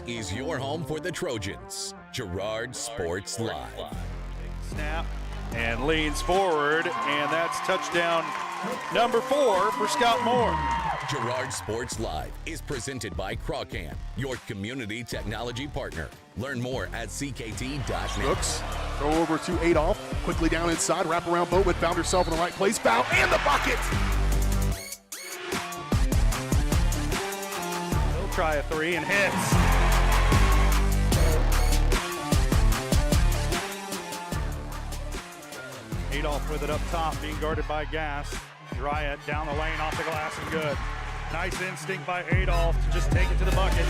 is your home for the Trojans. Girard Sports Live. Snap and leans forward, and that's touchdown number 4 for Scott Moore. Girard Sports Live is presented by Pregame, your community technology partner. Learn more at ckt.net. Brooks, throw over to Adolph, quickly down inside, wrap around Boatman, found herself in the right place, foul, and the bucket! He'll try a 3 and hits. Adolph with it up top, being guarded by Gass. Girard down the lane, off the glass, and good. Nice instinct by Adolph to just take it to the bucket.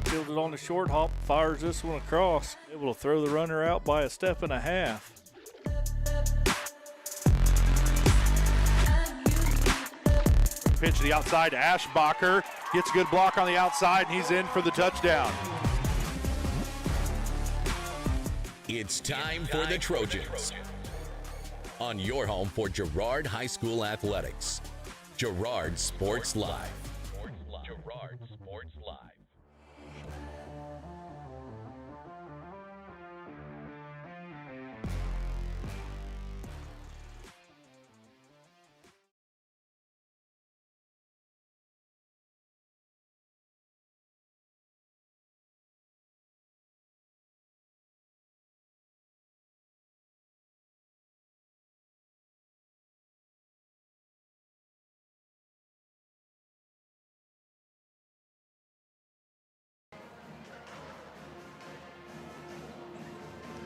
Fielded on the short hop, fires this one across. Able to throw the runner out by a step and a half. Pitch to the outside to Ashbacher. Gets a good block on the outside, and he's in for the touchdown. It's time for the Trojans. On your home for Girard High School Athletics. Girard Sports Live. Girard Sports Live.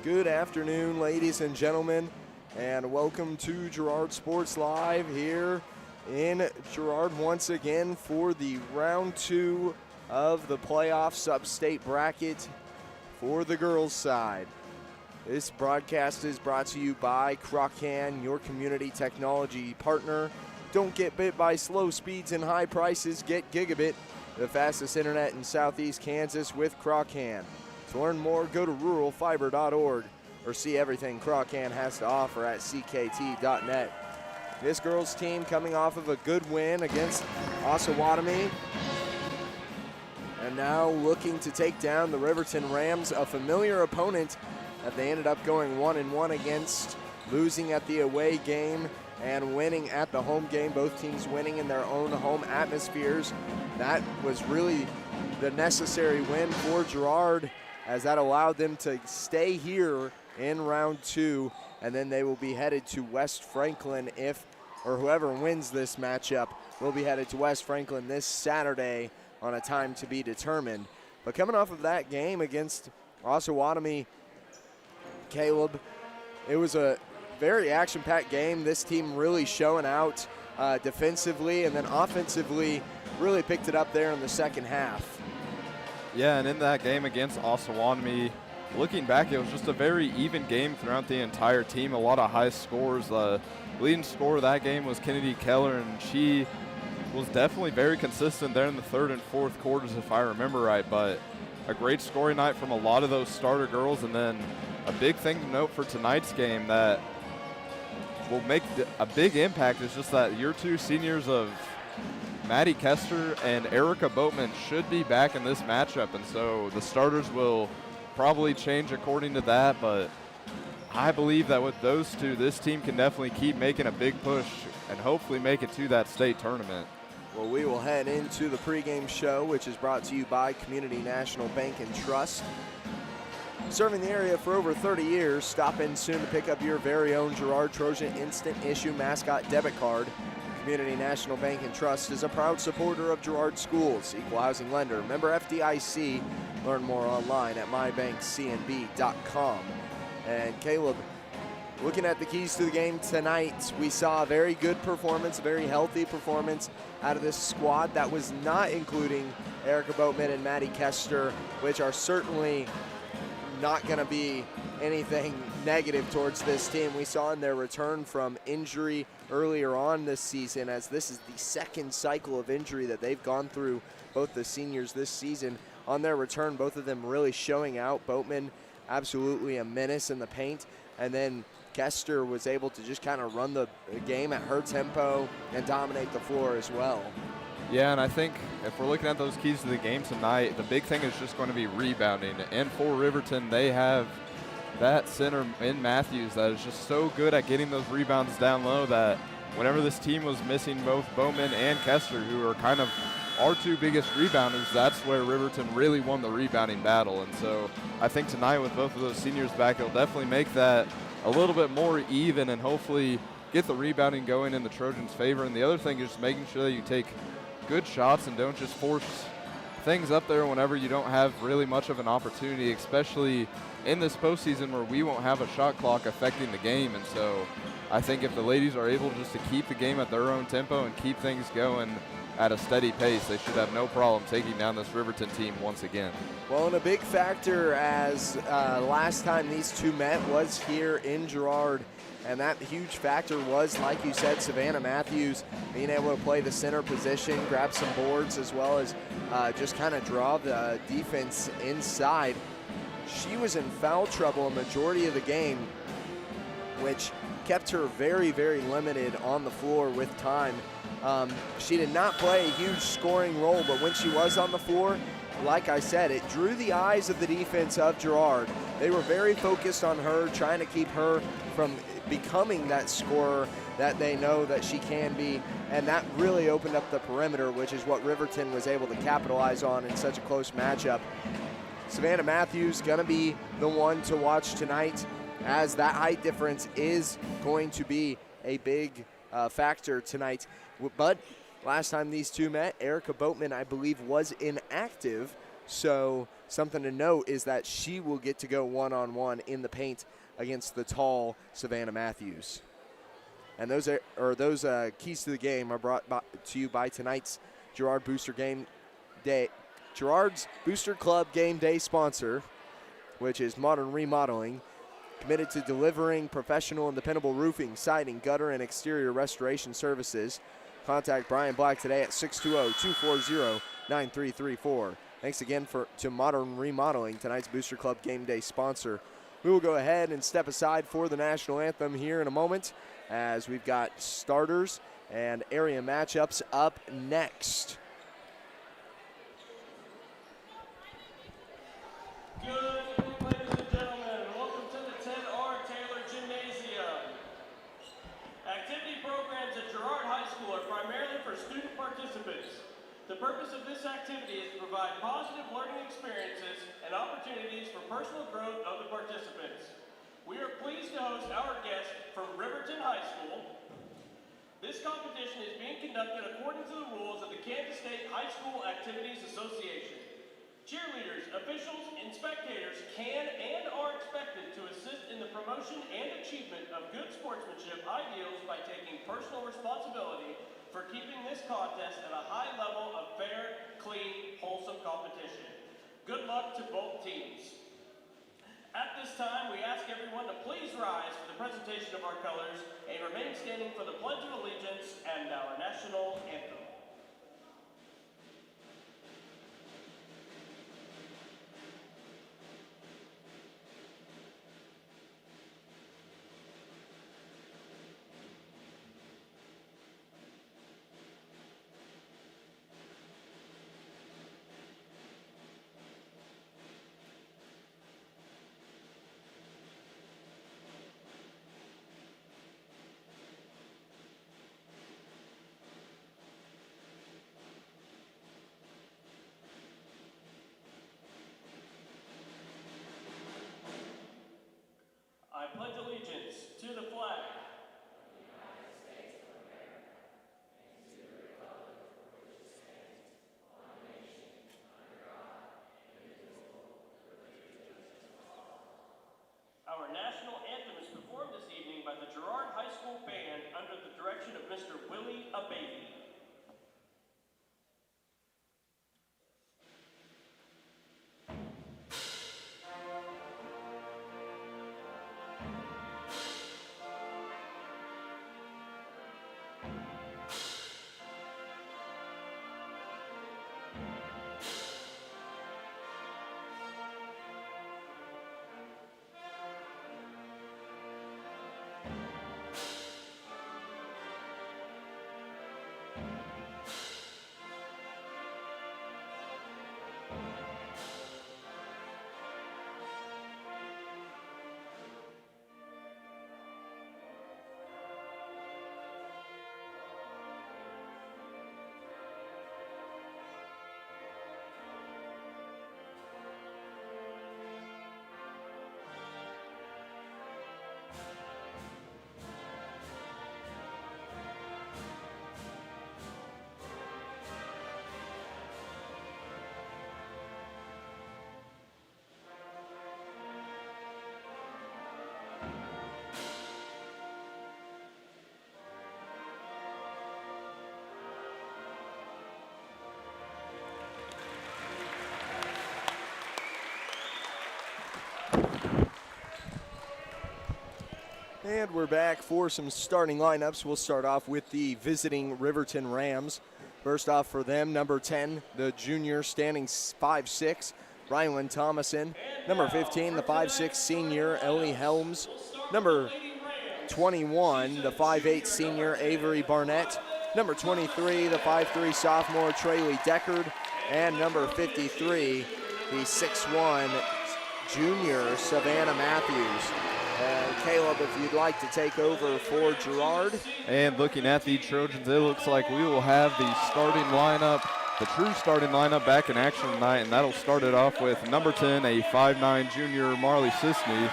Good afternoon, ladies and gentlemen, and welcome to Girard Sports Live here in Girard once again for the round 2 of the playoff sub-state bracket for the girls' side. This broadcast is brought to you by Pregame, your community technology partner. Don't get bit by slow speeds and high prices. Get gigabit, the fastest internet in southeast Kansas with Pregame. To learn more, go to ruralfiber.org or see everything Pregame has to offer at ckt.net. This girls team coming off of a good win against Osawatomie, and now looking to take down the Riverton Rams, a familiar opponent that they ended up going 1-1 against, losing at the away game and winning at the home game, both teams winning in their own home atmospheres. That was really the necessary win for Girard, as that allowed them to stay here in round 2, and then they will be headed to West Franklin whoever wins this matchup will be headed to West Franklin this Saturday on a time to be determined. But coming off of that game against Osawatomie, Caleb, it was a very action-packed game. This team really showing out defensively, and then offensively really picked it up there in the second half. Yeah, and in that game against Osawatomie, looking back, it was just a very even game throughout the entire team. A lot of high scores. The leading scorer of that game was Kennedy Keller, and she was definitely very consistent there in the third and fourth quarters, if I remember right. But a great scoring night from a lot of those starter girls. And then a big thing to note for tonight's game that will make a big impact is just that year 2 seniors of Maddie Kester and Erica Boatman should be back in this matchup, and so the starters will probably change according to that, but I believe that with those two, this team can definitely keep making a big push and hopefully make it to that state tournament. Well, we will head into the pregame show, which is brought to you by Community National Bank and Trust. Serving the area for over 30 years, stop in soon to pick up your very own Girard Trojan Instant Issue Mascot Debit Card. Community National Bank and Trust is a proud supporter of Girard Schools, equal housing lender, member FDIC. Learn more online at mybankcnb.com. And Caleb, looking at the keys to the game tonight, we saw a very good performance, a very healthy performance out of this squad. That was not including Erica Boatman and Maddie Kester, which are certainly not going to be anything negative towards this team. We saw in their return from injury earlier on this season, as this is the second cycle of injury that they've gone through, both the seniors this season. On their return, both of them really showing out. Boatman, absolutely a menace in the paint, and then Kester was able to just kind of run the game at her tempo and dominate the floor as well. Yeah, and I think if we're looking at those keys to the game tonight, the big thing is just going to be rebounding. And for Riverton, they have that center in Matthews that is just so good at getting those rebounds down low that whenever this team was missing both Bowman and Kessler, who are kind of our two biggest rebounders, that's where Riverton really won the rebounding battle. And so I think tonight with both of those seniors back, it'll definitely make that a little bit more even and hopefully get the rebounding going in the Trojans' favor. And the other thing is just making sure that you take good shots and don't just force things up there whenever you don't have really much of an opportunity, especially in this postseason where we won't have a shot clock affecting the game. And so I think if the ladies are able just to keep the game at their own tempo and keep things going at a steady pace, they should have no problem taking down this Riverton team once again. Well, and a big factor as last time these two met was here in Girard. And that huge factor was, like you said, Savannah Matthews being able to play the center position, grab some boards, as well as just kind of draw the defense inside. She was in foul trouble a majority of the game, which kept her very, very limited on the floor with time. She did not play a huge scoring role, but when she was on the floor, like I said, it drew the eyes of the defense of Girard. They were very focused on her, trying to keep her from becoming that scorer that they know that she can be, and that really opened up the perimeter, which is what Riverton was able to capitalize on in such a close matchup. Savannah Matthews going to be the one to watch tonight, as that height difference is going to be a big factor tonight. But last time these two met, Erica Boatman, I believe, was inactive, so something to note is that she will get to go one-on-one in the paint against the tall Savannah Matthews. And those keys to the game are brought to you by tonight's Girard Booster Game Day. Girard's Booster Club Game Day sponsor, which is Modern Remodeling, committed to delivering professional and dependable roofing, siding, gutter, and exterior restoration services. Contact Brian Black today at 620-240-9334. Thanks again to Modern Remodeling, tonight's Booster Club Game Day sponsor. We will go ahead and step aside for the national anthem here in a moment, as we've got starters and area matchups up next. Good evening, ladies and gentlemen. Welcome to the Ted R. Taylor Gymnasium. Activity programs at Girard High School are primarily for student participants. The purpose of this activity is to provide positive learning experiences and opportunities for personal growth of the participants. We are pleased to host our guest from Riverton High School. This competition is being conducted according to the rules of the Kansas State High School Activities Association. Cheerleaders, officials, and spectators can and are expected to assist in the promotion and achievement of good sportsmanship ideals by taking personal responsibility for keeping this contest at a high level of fair, clean, wholesome competition. Good luck to both teams. At this time, we ask everyone to please rise for the presentation of our colors and remain standing for the Pledge of Allegiance and our national anthem. I pledge allegiance to the flag of the United States of America and to the republic for which it stands, one nation, under God, indivisible, with liberty and justice for all. Our national anthem is performed this evening by the Girard High School Band under the direction of Mr. Willie Abatey. And we're back for some starting lineups. We'll start off with the visiting Riverton Rams. First off for them, number 10, the junior, standing 5'6", Rylan Thomason. Number 15, the 5'6" senior, Ellie Helms. Number 21, the 5'8" senior, Avery Barnett. Number 23, the 5'3" sophomore, Traley Deckard. And number 53, the 6'1" junior, Savannah Matthews. Caleb, if you'd like to take over for Girard. And looking at the Trojans, it looks like we will have the starting lineup, the true starting lineup back in action tonight, and that'll start it off with number 10, a 5'9" junior, Marley Sisney,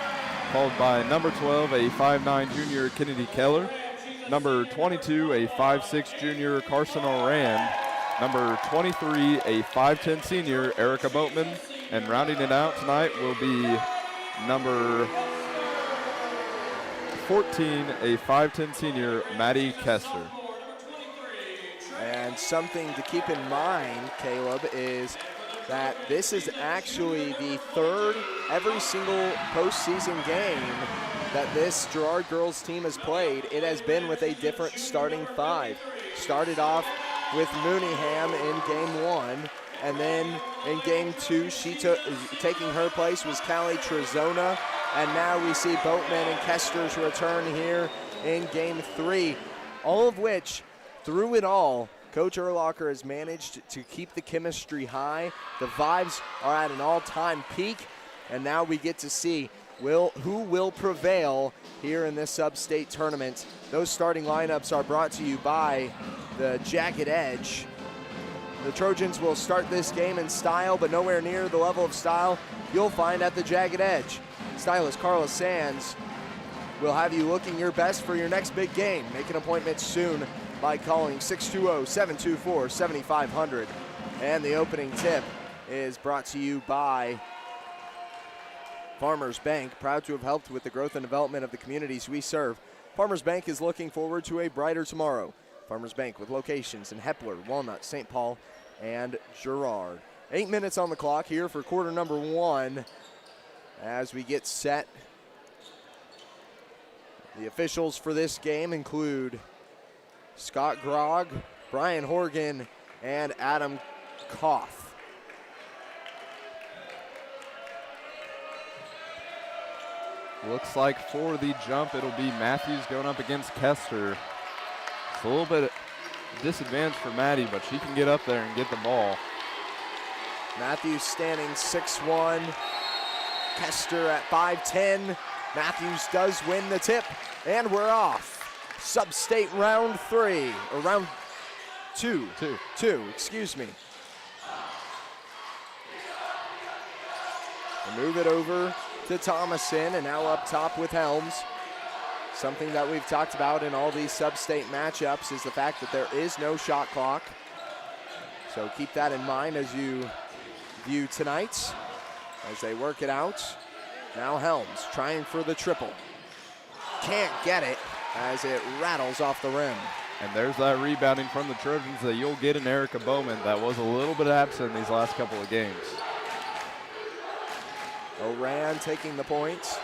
followed by number 12, a 5'9" junior, Kennedy Keller, number 22, a 5'6" junior, Carson Oran, number 23, a 5'10" senior, Erica Boatman, and rounding it out tonight will be number 14, a 5'10" senior, Maddie Kester. And something to keep in mind, Caleb, is that this is actually the third every single postseason game that this Girard girls team has played. It has been with a different starting five. Started off with Mooneyham in game 1, and then in game 2, taking her place was Callie Trezona. And now we see Boatman and Kester's return here in game 3. All of which, through it all, Coach Urlacher has managed to keep the chemistry high. The vibes are at an all-time peak. And now we get to see who will prevail here in this sub-state tournament. Those starting lineups are brought to you by the Jagged Edge. The Trojans will start this game in style, but nowhere near the level of style you'll find at the Jagged Edge. Stylist Carla Sands will have you looking your best for your next big game. Make an appointment soon by calling 620-724-7500. And the opening tip is brought to you by Farmers Bank, proud to have helped with the growth and development of the communities we serve. Farmers Bank is looking forward to a brighter tomorrow. Farmers Bank with locations in Hepler, Walnut, St. Paul, and Girard. 8 minutes on the clock here for quarter number 1 as we get set. The officials for this game include Scott Grogg, Brian Horgan, and Adam Koff. Looks like for the jump, it'll be Matthews going up against Kester. It's a little bit disadvantage for Maddie, but she can get up there and get the ball. Matthews standing 6'1", Kester at 5'10". Matthews does win the tip, and we're off. Sub-state round 3, or round 2. Two, excuse me. We'll move it over to Thomason, and now up top with Helms. Something that we've talked about in all these sub-state matchups is the fact that there is no shot clock. So keep that in mind as you view tonight, as they work it out. Now Helms trying for the triple. Can't get it as it rattles off the rim. And there's that rebounding from the Trojans that you'll get in Erica Bowman that was a little bit absent in these last couple of games. Oran taking the points,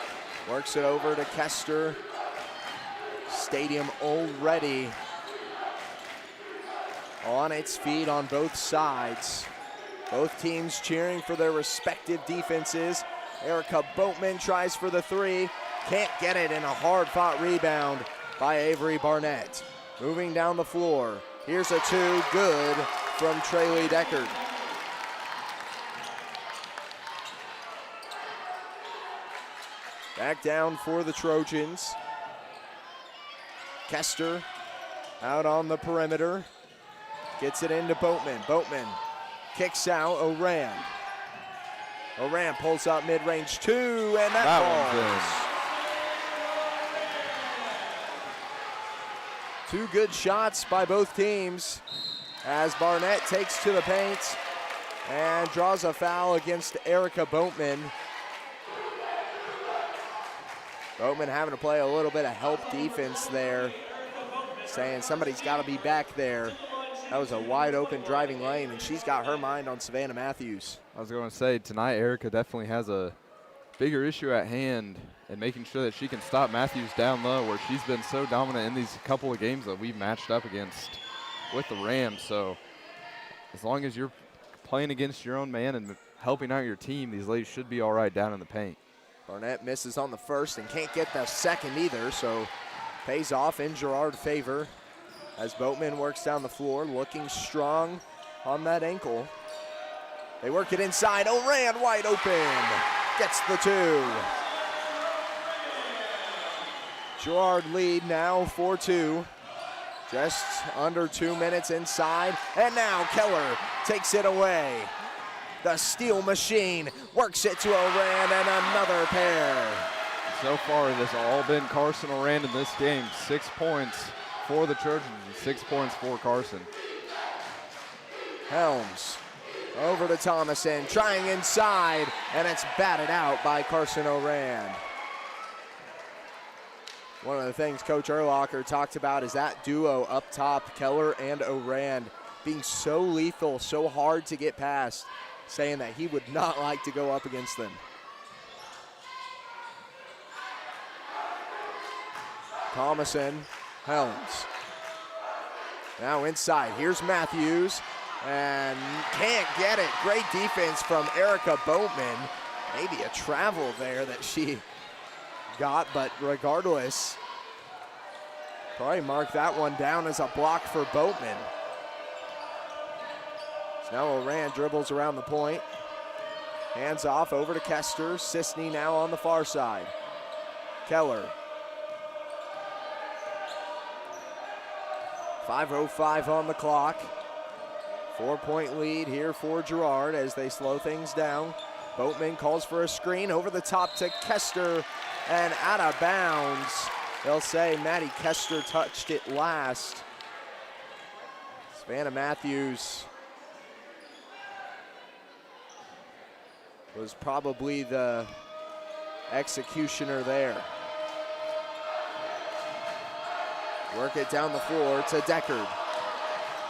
works it over to Kester. Stadium already on its feet on both sides. Both teams cheering for their respective defenses. Erica Boatman tries for the 3. Can't get it, in a hard-fought rebound by Avery Barnett. Moving down the floor. Here's a 2, good from Traley Deckard. Back down for the Trojans. Kester out on the perimeter. Gets it into Boatman. Boatman kicks out Oran. Oran pulls up mid-range 2, and that falls. 2 good shots by both teams as Barnett takes to the paint and draws a foul against Erica Boatman. Boatman having to play a little bit of help defense there, saying somebody's got to be back there. That was a wide open driving lane, and she's got her mind on Savannah Matthews. I was going to say, tonight Erica definitely has a bigger issue at hand and making sure that she can stop Matthews down low, where she's been so dominant in these couple of games that we've matched up against with the Rams. So as long as you're playing against your own man and helping out your team, these ladies should be all right down in the paint. Barnett misses on the first and can't get the second either, so pays off in Girard favor as Boatman works down the floor, looking strong on that ankle. They work it inside. Oran wide open. Gets the two. Girard lead now 4-2. Just under 2 minutes inside. And now Keller takes it away. The Steel Machine works it to Oran and another pair. So far, it has all been Carson Oran in this game. 6 points for the Trojans and 6 points for Carson. Helms over to Thomason, trying inside, and it's batted out by Carson Oran. One of the things Coach Urlacher talked about is that duo up top, Keller and Oran, being so lethal, so hard to get past, saying that he would not like to go up against them. Thomason, Helms. Now inside, here's Matthews, and can't get it. Great defense from Erica Boatman. Maybe a travel there that she got, but regardless, probably mark that one down as a block for Boatman. So now Oran dribbles around the point. Hands off over to Kester. Sisney now on the far side. Keller. 5:05 on the clock. 4-point lead here for Girard as they slow things down. Boatman calls for a screen over the top to Kester and out of bounds. They'll say Maddie Kester touched it last. Savannah Matthews was probably the executioner there. Work it down the floor to Deckard.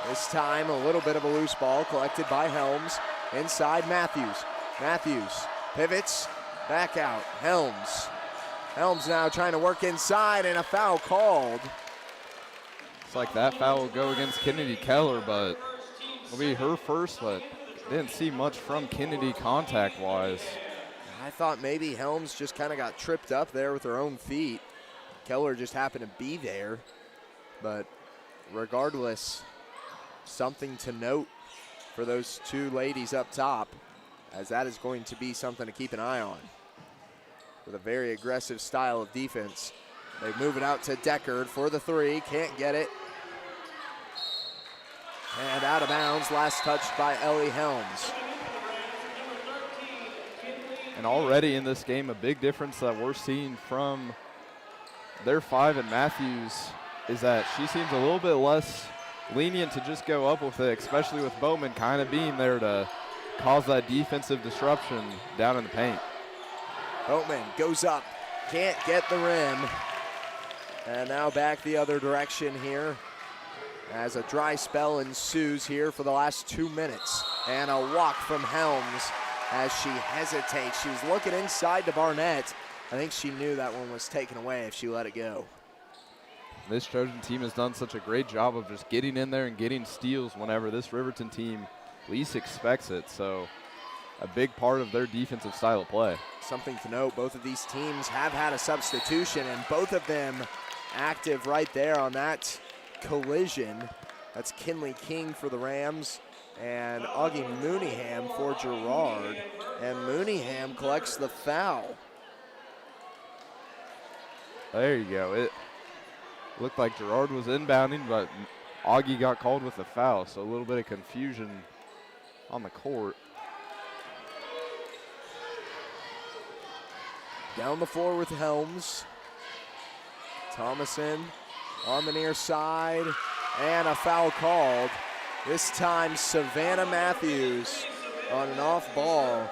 This time a little bit of a loose ball collected by Helms. Inside Matthews. Matthews pivots, back out. Helms. Helms now trying to work inside and a foul called. It's like that foul will go against Kennedy Keller, but it'll be her first, but didn't see much from Kennedy contact-wise. I thought maybe Helms just kind of got tripped up there with her own feet. Keller just happened to be there. But regardless, something to note for those two ladies up top, as that is going to be something to keep an eye on. With a very aggressive style of defense. They move it out to Deckard for the three, can't get it. And out of bounds, last touched by Ellie Helms. And already in this game, a big difference that we're seeing from their five and Matthews is that she seems a little bit less lenient to just go up with it, especially with Bowman kind of being there to cause that defensive disruption down in the paint. Boatman goes up, can't get the rim. And now back the other direction here as a dry spell ensues here for the last 2 minutes. And a walk from Helms as she hesitates. She's looking inside to Barnett. I think she knew that one was taken away if she let it go. This Trojan team has done such a great job of just getting in there and getting steals whenever this Riverton team least expects it. So a big part of their defensive style of play. Something to note, both of these teams have had a substitution, and both of them active right there on that collision. That's Kinley King for the Rams and Augie Mooneyham for Girard. And Mooneyham collects the foul. There you go. It looked like Girard was inbounding, but Augie got called with a foul, so a little bit of confusion on the court. Down the floor with Helms. Thomason on the near side, and a foul called. This time Savannah Matthews on an off ball.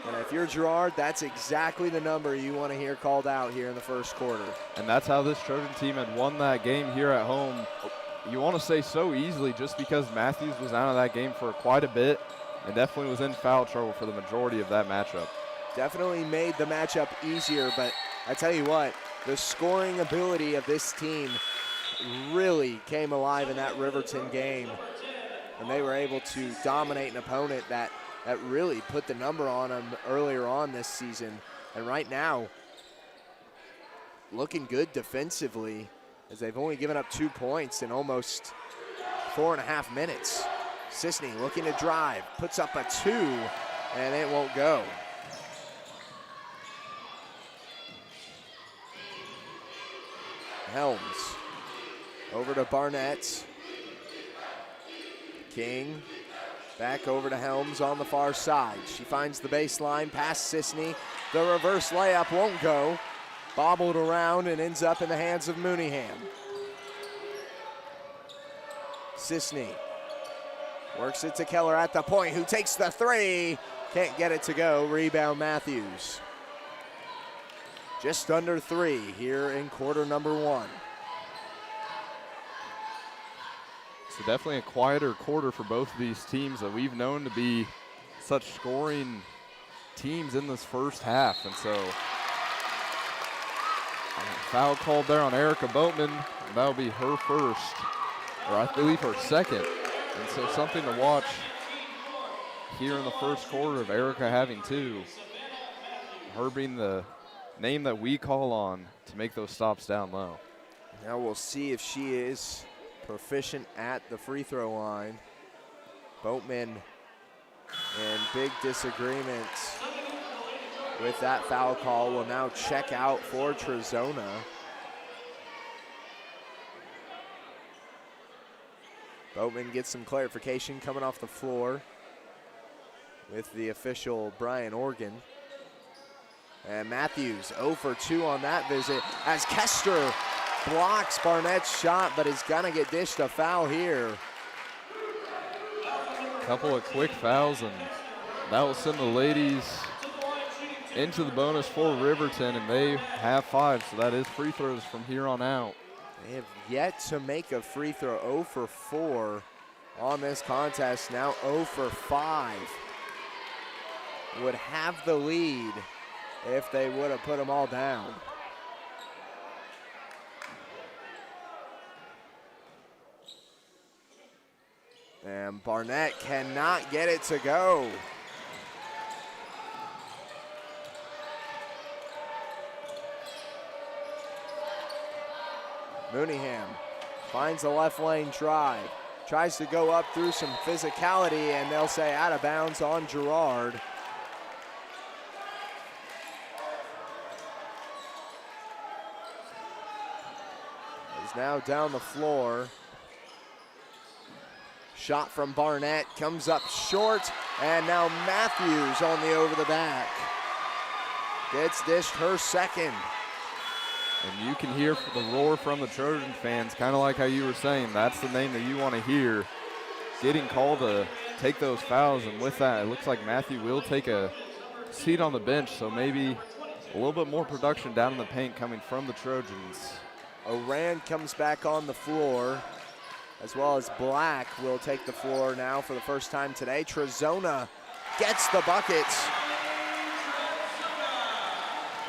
And if you're Girard, that's exactly the number you want to hear called out here in the first quarter. And that's how this Trojan team had won that game here at home. You want to say so easily just because Matthews was out of that game for quite a bit and definitely was in foul trouble for the majority of that matchup. definitely made the matchup easier, but I tell you what, the scoring ability of this team really came alive in that Riverton game, and they were able to dominate an opponent that really put the number on them earlier on this season. And right now, looking good defensively, as they've only given up 2 points in almost 4.5 minutes. Sisney looking to drive, puts up a 2, and it won't go. Helms over to Barnett. King back over to Helms on the far side. She finds the baseline, past Sisney. The reverse layup won't go. Bobbled around and ends up in the hands of Mooneyham. Sisney works it to Keller at the point, who takes the 3. Can't get it to go. Rebound Matthews. Just under 3 here in quarter number 1. So definitely a quieter quarter for both of these teams that we've known to be such scoring teams in this first half. And so foul called there on Erica Boatman. That'll be her first, or I believe her second. And so something to watch here in the first quarter of Erica having 2. Her being the name that we call on to make those stops down low. Now we'll see if she is proficient at the free throw line. Boatman in big disagreement with that foul call will now check out for Trojans. Boatman gets some clarification coming off the floor with the official Brian Organ. And Matthews 0 for 2 on that visit as Kester blocks Barnett's shot, but is gonna get dished a foul here. Couple of quick fouls, and that will send the ladies into the bonus for Riverton, and they have 5, so that is free throws from here on out. They have yet to make a free throw. 0 for 4 on this contest, now 0 for 5. Would have the lead if they would have put them all down. And Barnett cannot get it to go. Mooneyham finds the left lane drive, tries to go up through some physicality, and they'll say out of bounds on Girard. Is now down the floor. Shot from Barnett comes up short, and now Matthews on the over the back. Gets dished her second. And you can hear the roar from the Trojan fans, kind of like how you were saying. That's the name that you want to hear. Getting called to take those fouls, and with that, it looks like Matthew will take a seat on the bench, so maybe a little bit more production down in the paint coming from the Trojans. Oran comes back on the floor, as well as Black will take the floor now for the first time today. Trojans gets the buckets.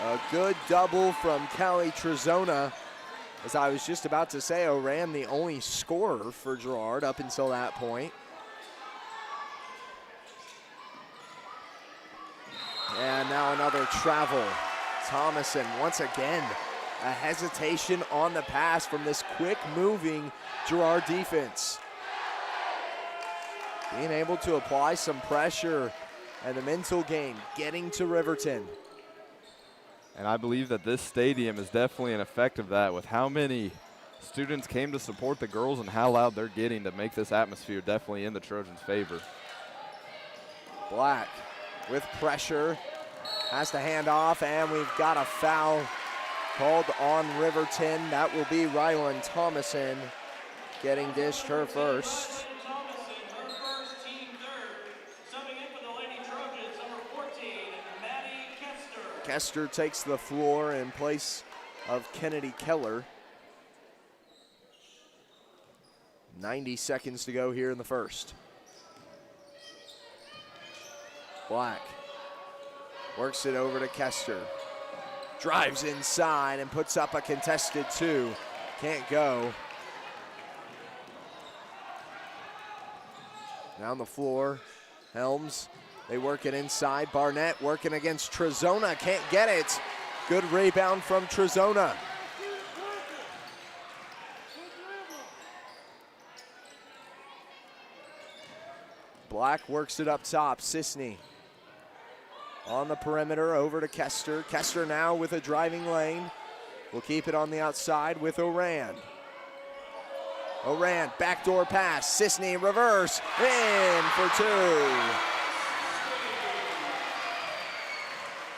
A good double from Kelly Trojans. As I was just about to say, Oran the only scorer for Girard up until that point. And now another travel. Thomason once again. A hesitation on the pass from this quick-moving Girard defense. Being able to apply some pressure and the mental game, getting to Riverton. And I believe that this stadium is definitely an effect of that, with how many students came to support the girls and how loud they're getting to make this atmosphere definitely in the Trojans' favor. Black with pressure, has to hand off, and we've got a foul called on Riverton. That will be Rylan Thomason getting dished her first. Kester takes the floor in place of Kennedy Keller. 90 seconds to go here in the first. Black Works it over to Kester. Drives inside and puts up a contested 2. Can't go. Down the floor, Helms. They work it inside. Barnett working against Trojans. Can't get it. Good rebound from Trojans. Black works it up top. Sisney on the perimeter over to Kester. Kester now with a driving lane. Will keep it on the outside with Oran. Oran, backdoor pass. Sisney reverse. In for 2.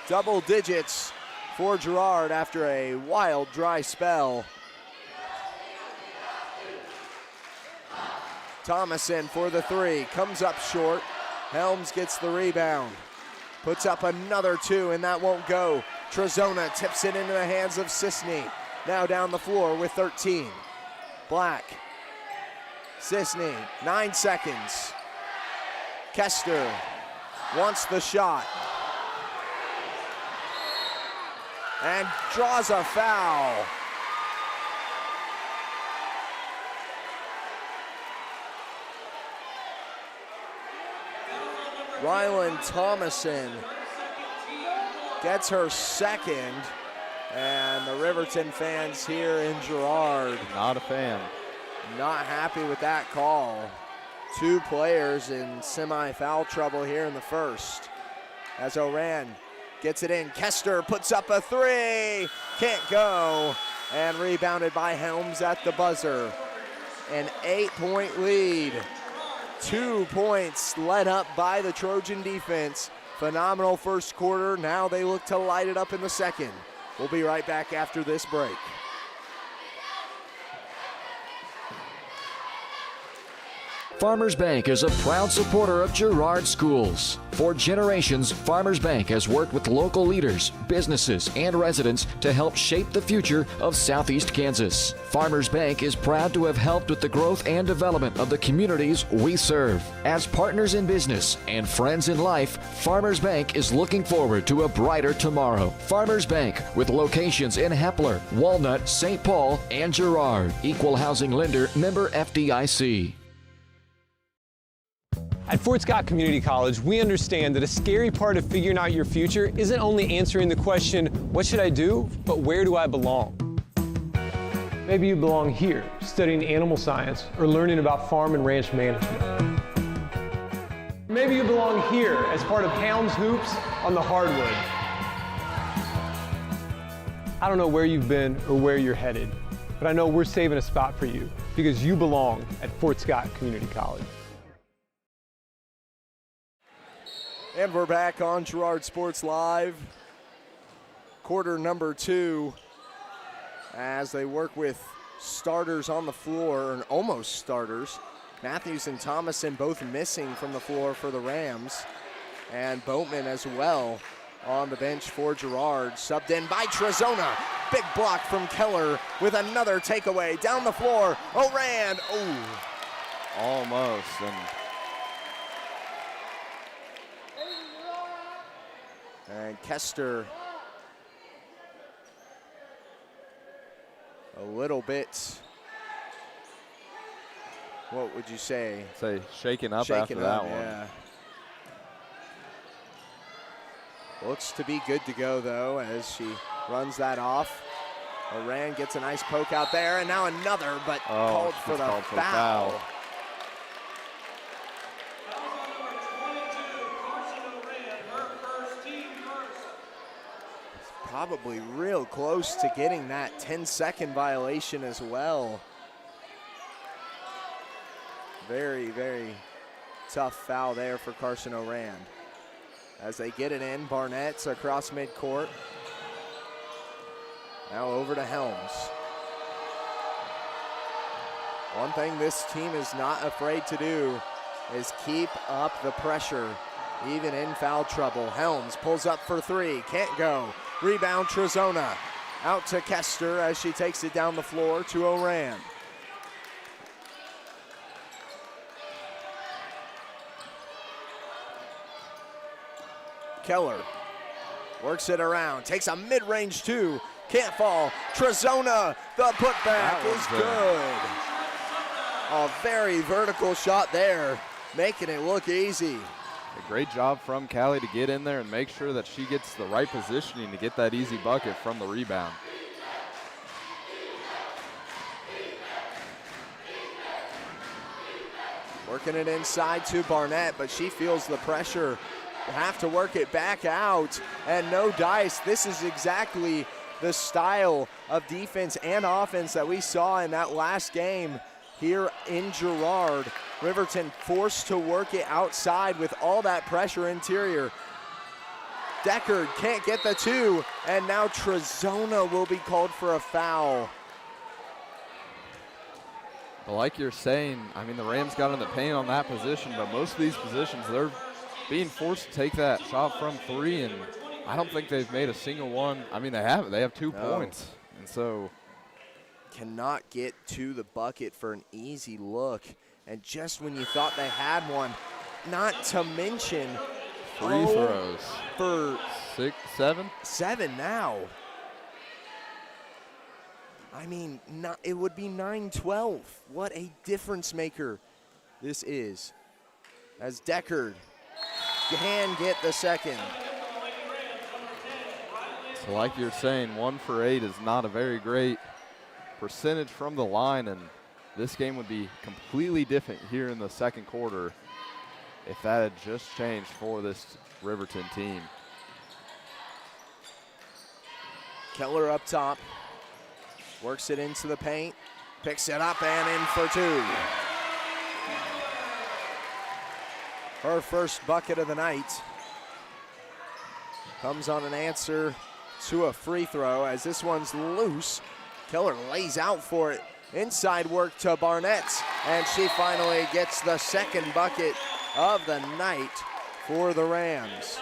Double digits for Girard after a wild, dry spell. Thomason for the 3, comes up short. Helms gets the rebound. Puts up another 2, and that won't go. Trojans tips it into the hands of Sisney. Now down the floor with 13. Black. Sisney, 9 seconds. Kester wants the shot. And draws a foul. Rylan Thomason gets her second, and the Riverton fans here in Girard Not a fan. not happy with that call. 2 players in semi-foul trouble here in the first. As Oran gets it in, Kester puts up a 3, can't go, and rebounded by Helms at the buzzer. An 8-point lead. 2 points led up by the Trojan defense. Phenomenal first quarter. Now they look to light it up in the second. We'll be right back after this break. Farmers Bank is a proud supporter of Girard schools. For generations, Farmers Bank has worked with local leaders, businesses, and residents to help shape the future of Southeast Kansas. Farmers Bank is proud to have helped with the growth and development of the communities we serve. As partners in business and friends in life, Farmers Bank is looking forward to a brighter tomorrow. Farmers Bank, with locations in Hepler, Walnut, St. Paul, and Girard. Equal housing lender, member FDIC. At Fort Scott Community College, we understand that a scary part of figuring out your future isn't only answering the question, what should I do, but where do I belong? Maybe you belong here, studying animal science or learning about farm and ranch management. Maybe you belong here as part of Helms Hoops on the hardwood. I don't know where you've been or where you're headed, but I know we're saving a spot for you because you belong at Fort Scott Community College. And we're back on Girard Sports Live. Quarter number 2 as they work with starters on the floor, and almost starters. Matthews and Thomason both missing from the floor for the Rams. And Boatman as well on the bench for Girard. Subbed in by Trojans. Big block from Keller with another takeaway down the floor. Oran, Almost. And Kester a little bit, what would you say? Say shaking up after that one. Yeah. Looks to be good to go though as she runs that off. Oran gets a nice poke out there, and now another, but called for the foul. Probably real close to getting that 10-second violation as well. Very, very tough foul there for Carson Oran. As they get it in, Barnett's across midcourt. Now over to Helms. One thing this team is not afraid to do is keep up the pressure, even in foul trouble. Helms pulls up for 3, can't go. Rebound Trojans. Out to Kester as she takes it down the floor to Oran. Keller Works it around, takes a mid-range two, can't fall. Trojans, the putback is good. A very vertical shot there, making it look easy. A great job from Callie to get in there and make sure that she gets the right positioning to get that easy bucket from the rebound. Working it inside to Barnett, but she feels the pressure. Have to work it back out, and no dice. This is exactly the style of defense and offense that we saw in that last game here in Girard. Riverton forced to work it outside with all that pressure interior. Deckard can't get the two, and now Trojans will be called for a foul. But like you're saying, I mean, the Rams got in the paint on that position, but most of these positions, they're being forced to take that shot from three, and I don't think they've made a single one. I mean, they haven't. They have 2 points, and so. Cannot get to the bucket for an easy look, and just when you thought they had one, not to mention free throws. For 6, 7? 7 now. I mean, it would be 9-12. What a difference maker this is. As Deckard can get the second. So like you're saying, 1 for 8 is not a very great percentage from the line, and this game would be completely different here in the second quarter if that had just changed for this Riverton team. Keller up top. Works it into the paint, picks it up and in for 2. Her first bucket of the night comes on an answer to a free throw as this one's loose. Keller lays out for it. Inside work to Barnett, and she finally gets the second bucket of the night for the Rams.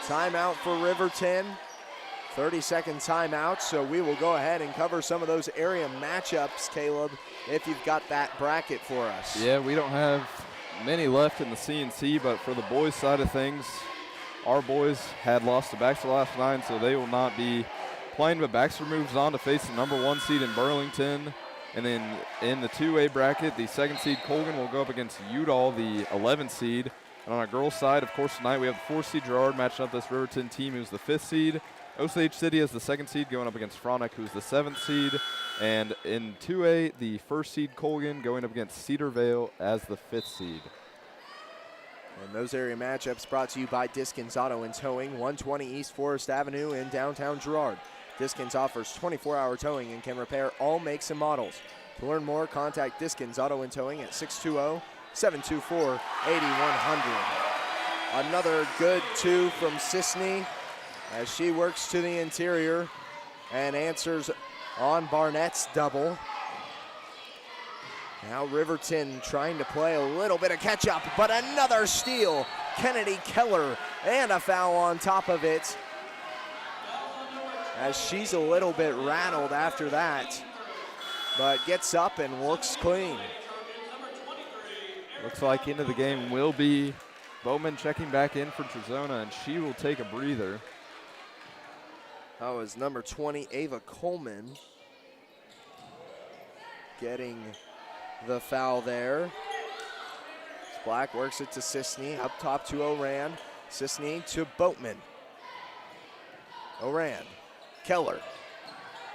Timeout for Riverton. 30-second timeout, so we will go ahead and cover some of those area matchups, Caleb, if you've got that bracket for us. Yeah, we don't have many left in the CNC, but for the boys' side of things, our boys had lost to Baxter last night, so they will not be playing, but Baxter moves on to face the number 1 seed in Burlington. And then in the 2A bracket, the 2nd seed Colgan will go up against Udall, the 11th seed. And on our girls' side, of course, tonight we have the 4th seed Girard matching up this Riverton team, who's the 5th seed. Osage City as the 2nd seed going up against Frontenac, who's the 7th seed. And in 2A, the 1st seed Colgan going up against Cedar Vale as the 5th seed. And those area matchups brought to you by Diskins Auto and Towing, 120 East Forest Avenue in downtown Girard. Diskins offers 24-hour towing and can repair all makes and models. To learn more, contact Diskins Auto and Towing at 620-724-8100. Another good 2 from Sisney as she works to the interior and answers on Barnett's double. Now Riverton trying to play a little bit of catch up, but another steal. Kennedy Keller and a foul on top of it, as she's a little bit rattled after that, but gets up and looks clean. Looks like into the game will be Bowman checking back in for Trojans, and she will take a breather. That was number 20, Ava Coleman, getting the foul there. Black works it to Sisney, up top to Oran. Sisney to Boatman. Oran, Keller.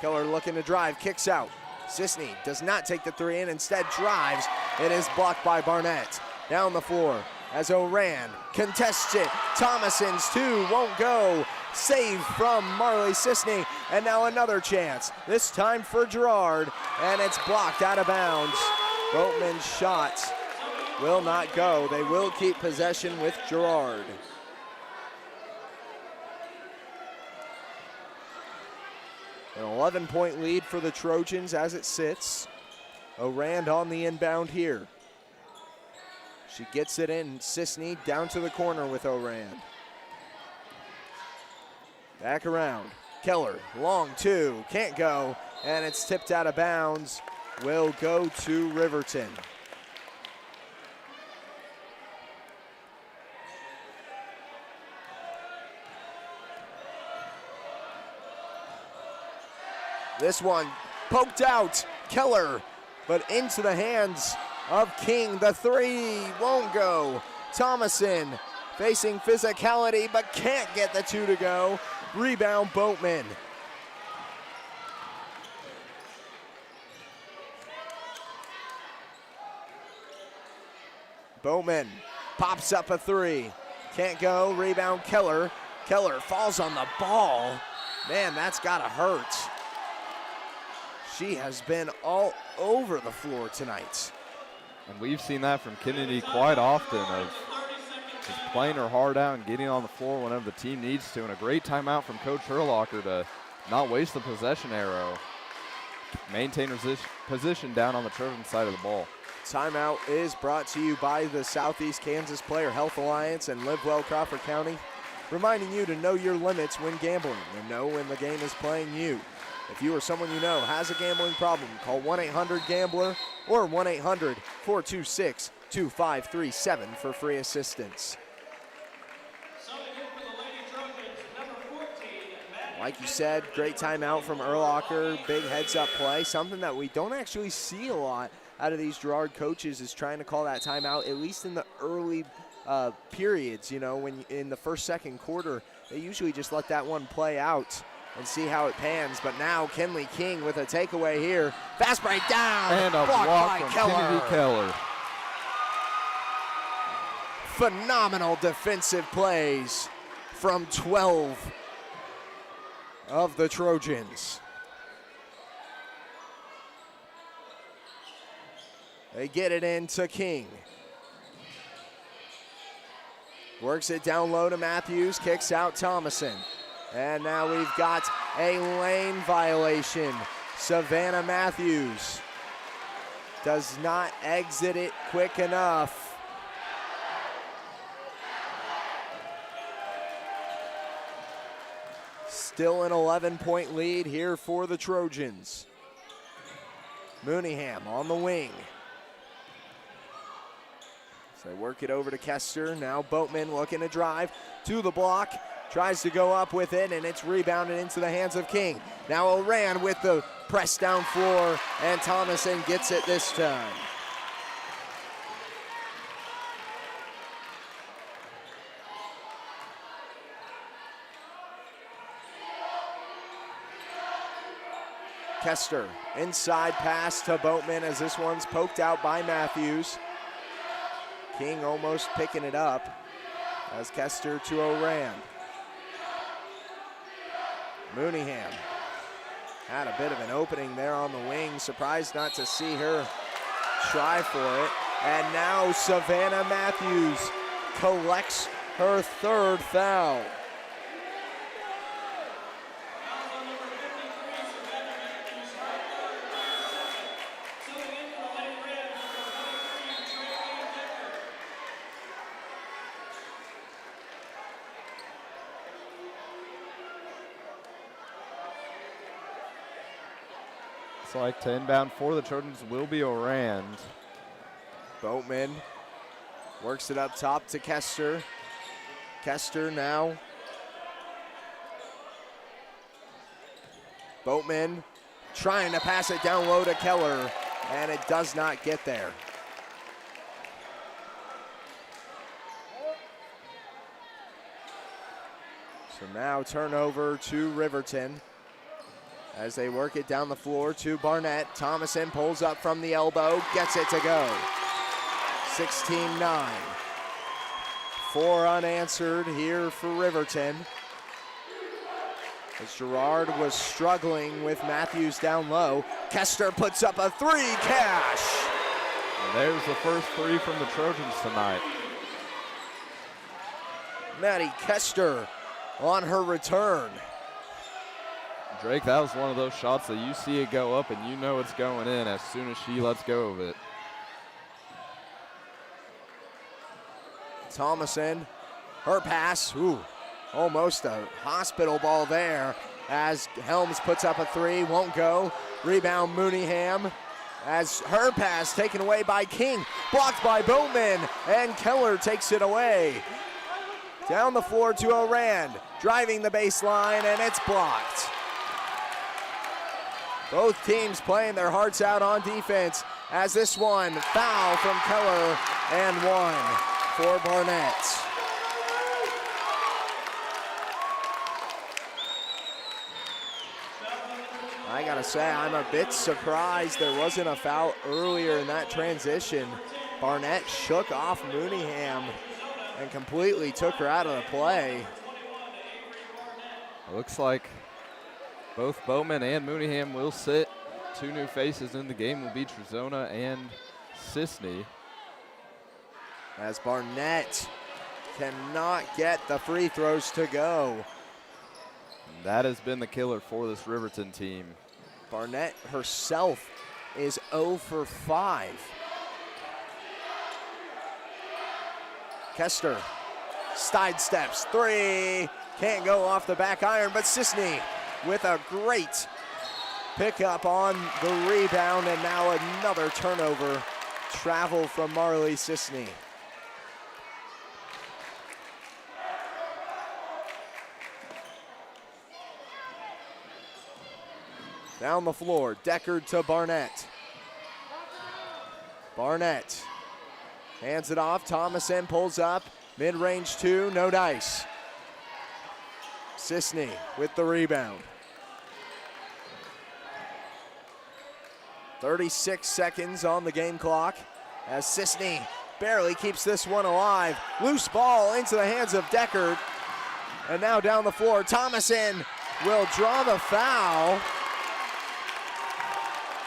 Keller looking to drive, kicks out. Sisney does not take the 3 and instead drives. It is blocked by Barnett. Down the floor as Oran contests it. Thomason's 2 won't go. Save from Marley Sisney, and now another chance. This time for Girard, and it's blocked out of bounds. Boatman's shot will not go. They will keep possession with Girard. An 11-point lead for the Trojans as it sits. Orand on the inbound here. She gets it in. Sisney down to the corner with Orand. Back around. Keller, long 2, can't go, and it's tipped out of bounds. Will go to Riverton. This one poked out. Keller, but into the hands of King. The three won't go. Thomason facing physicality, but can't get the two to go. Rebound, Boatman. Boatman pops up a three. Can't go. Rebound, Keller. Keller falls on the ball. Man, that's gotta hurt. She has been all over the floor tonight. And we've seen that from Kennedy quite often, of just playing her heart out and getting on the floor whenever the team needs to. And a great timeout from Coach Herlocker to not waste the possession arrow. Maintain position down on the Trojan side of the ball. Timeout is brought to you by the Southeast Kansas Player Health Alliance and Live Well Crawford County, reminding you to know your limits when gambling and know when the game is playing you. If you or someone you know has a gambling problem, call 1-800-GAMBLER or 1-800-426-2537 for free assistance. Like you said, great timeout from Erlacher, big heads-up play, something that we don't actually see a lot out of these Girard coaches is trying to call that timeout, at least in the early periods, you know, when in the first, second quarter, they usually just let that one play out and see how it pans. But now Kenley King with a takeaway here. Fast break down. And a block from Kennedy Keller. Phenomenal defensive plays from 12 of the Trojans. They get it into King. Works it down low to Matthews, kicks out Thomason. And now we've got a lane violation. Savannah Matthews does not exit it quick enough. Still an 11-point lead here for the Trojans. Mooneyham on the wing. So they work it over to Kester. Now Boatman looking to drive to the block. Tries to go up with it, and it's rebounded into the hands of King. Now Oran with the press down floor, and Thomason gets it this time. Kester, inside pass to Boatman as this one's poked out by Matthews. King almost picking it up as Kester to Oran. Mooneyham had a bit of an opening there on the wing. Surprised not to see her try for it. And now Savannah Matthews collects her third foul. Like to inbound for the Trojans will be Oran. Boatman works it up top to Kester. Kester now. Boatman trying to pass it down low to Keller, and it does not get there. So now turnover to Riverton as they work it down the floor to Barnett. Thomason pulls up from the elbow, gets it to go. 16-9. 4 unanswered here for Riverton. As Girard was struggling with Matthews down low, Kester puts up a three, cash. And there's the first three from the Trojans tonight. Maddie Kester on her return. Drake, that was one of those shots that you see it go up and you know it's going in as soon as she lets go of it. Thomason, her pass, almost a hospital ball there as Helms puts up a three, won't go. Rebound Mooneyham as her pass taken away by King, blocked by Bowman, and Keller takes it away. Down the floor to Oran, driving the baseline, and it's blocked. Both teams playing their hearts out on defense as this one, foul from Keller and one for Barnett. I gotta say, I'm a bit surprised there wasn't a foul earlier in that transition. Barnett shook off Mooneyham and completely took her out of the play. It looks like both Bowman and Mooneyham will sit. Two new faces in the game will be Trezona and Sisney. As Barnett cannot get the free throws to go. That has been the killer for this Riverton team. Barnett herself is 0 for 5. Kester sidesteps, three, can't go off the back iron, but Sisney with a great pickup on the rebound, and now another turnover. Travel from Marley Sisney. Down the floor, Deckard to Barnett. Barnett hands it off, Thomason pulls up, mid-range two, no dice. Sisney with the rebound. 36 seconds on the game clock as Sisney barely keeps this one alive. Loose ball into the hands of Deckard. And now down the floor, Thomason will draw the foul.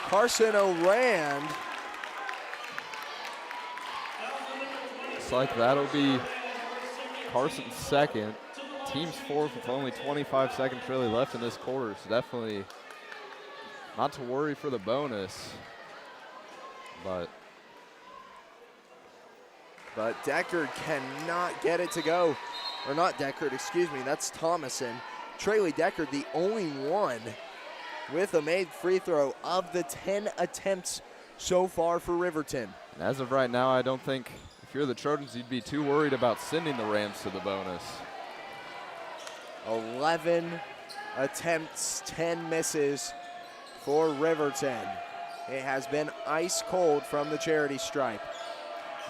Carson O'Rand. Looks like that'll be Carson's second. Team's fourth with only 25 seconds really left in this quarter, so definitely not to worry for the bonus. But Deckard cannot get it to go. Or not Deckard, excuse me, that's Thomason. Trayley Deckard, the only one with a made free throw of the 10 attempts so far for Riverton. And as of right now, I don't think if you're the Trojans, you'd be too worried about sending the Rams to the bonus. 11 attempts, 10 misses for Riverton. It has been ice cold from the charity stripe.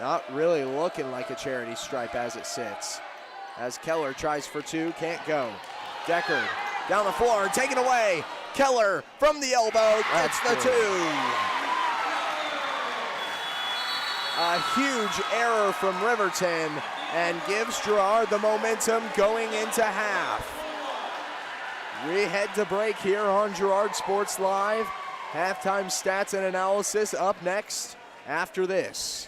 Not really looking like a charity stripe as it sits. As Keller tries for two, can't go. Deckard down the floor, taken away. Keller from the elbow, gets the two. A huge error from Riverton and gives Girard the momentum going into half. We head to break here on Girard Sports Live. Halftime stats and analysis up next after this.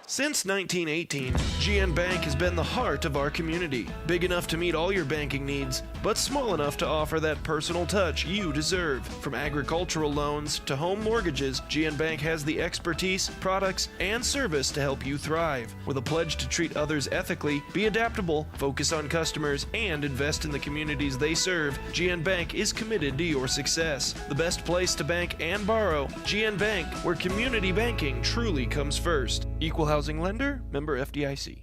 Since 1918, GN Bank has been the heart of our community. Big enough to meet all your banking needs, but small enough to offer that personal touch you deserve. From agricultural loans to home mortgages, GN Bank has the expertise, products, and service to help you thrive. With a pledge to treat others ethically, be adaptable, focus on customers, and invest in the communities they serve, GN Bank is committed to your success. The best place to bank and borrow, GN Bank, where community banking truly comes first. Equal housing lender, member FDIC.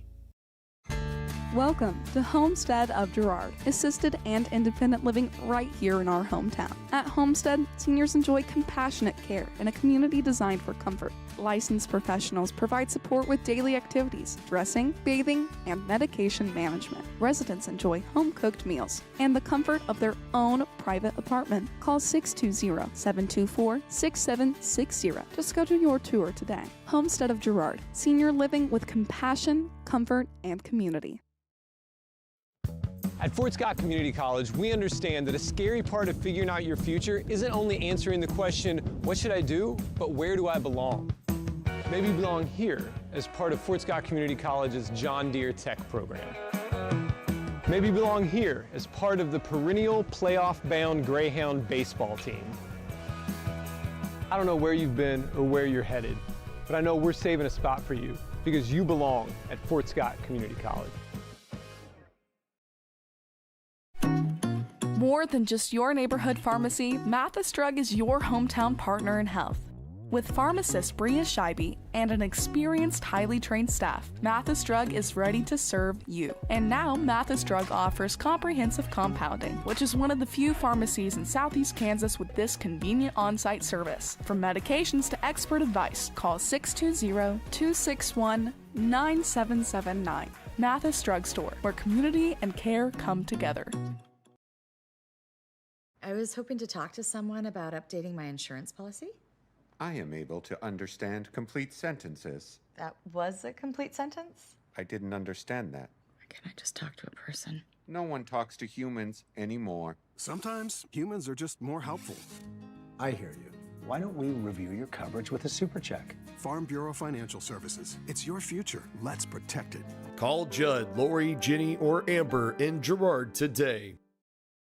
Welcome to Homestead of Girard, assisted and independent living right here in our hometown. At Homestead, seniors enjoy compassionate care in a community designed for comfort. Licensed professionals provide support with daily activities, dressing, bathing, and medication management. Residents enjoy home-cooked meals and the comfort of their own private apartment. Call 620-724-6760 to schedule your tour today. Homestead of Girard, senior living with compassion, comfort, and community. At Fort Scott Community College, we understand that a scary part of figuring out your future isn't only answering the question, what should I do, but where do I belong? Maybe you belong here as part of Fort Scott Community College's John Deere Tech program. Maybe you belong here as part of the perennial playoff-bound Greyhound baseball team. I don't know where you've been or where you're headed, but I know we're saving a spot for you because you belong at Fort Scott Community College. More than just your neighborhood pharmacy, Mathis Drug is your hometown partner in health. With pharmacist Bria Scheibe and an experienced, highly trained staff, Mathis Drug is ready to serve you. And now Mathis Drug offers comprehensive compounding, which is one of the few pharmacies in Southeast Kansas with this convenient on-site service. From medications to expert advice, call 620-261-9779. Mathis Drug Store, where community and care come together. I was hoping to talk to someone about updating my insurance policy. I am able to understand complete sentences. That was a complete sentence? I didn't understand that. Or can I just talk to a person? No one talks to humans anymore. Sometimes humans are just more helpful. I hear you. Why don't we review your coverage with a super check? Farm Bureau Financial Services. It's your future. Let's protect it. Call Judd, Lori, Jenny, or Amber in Girard today.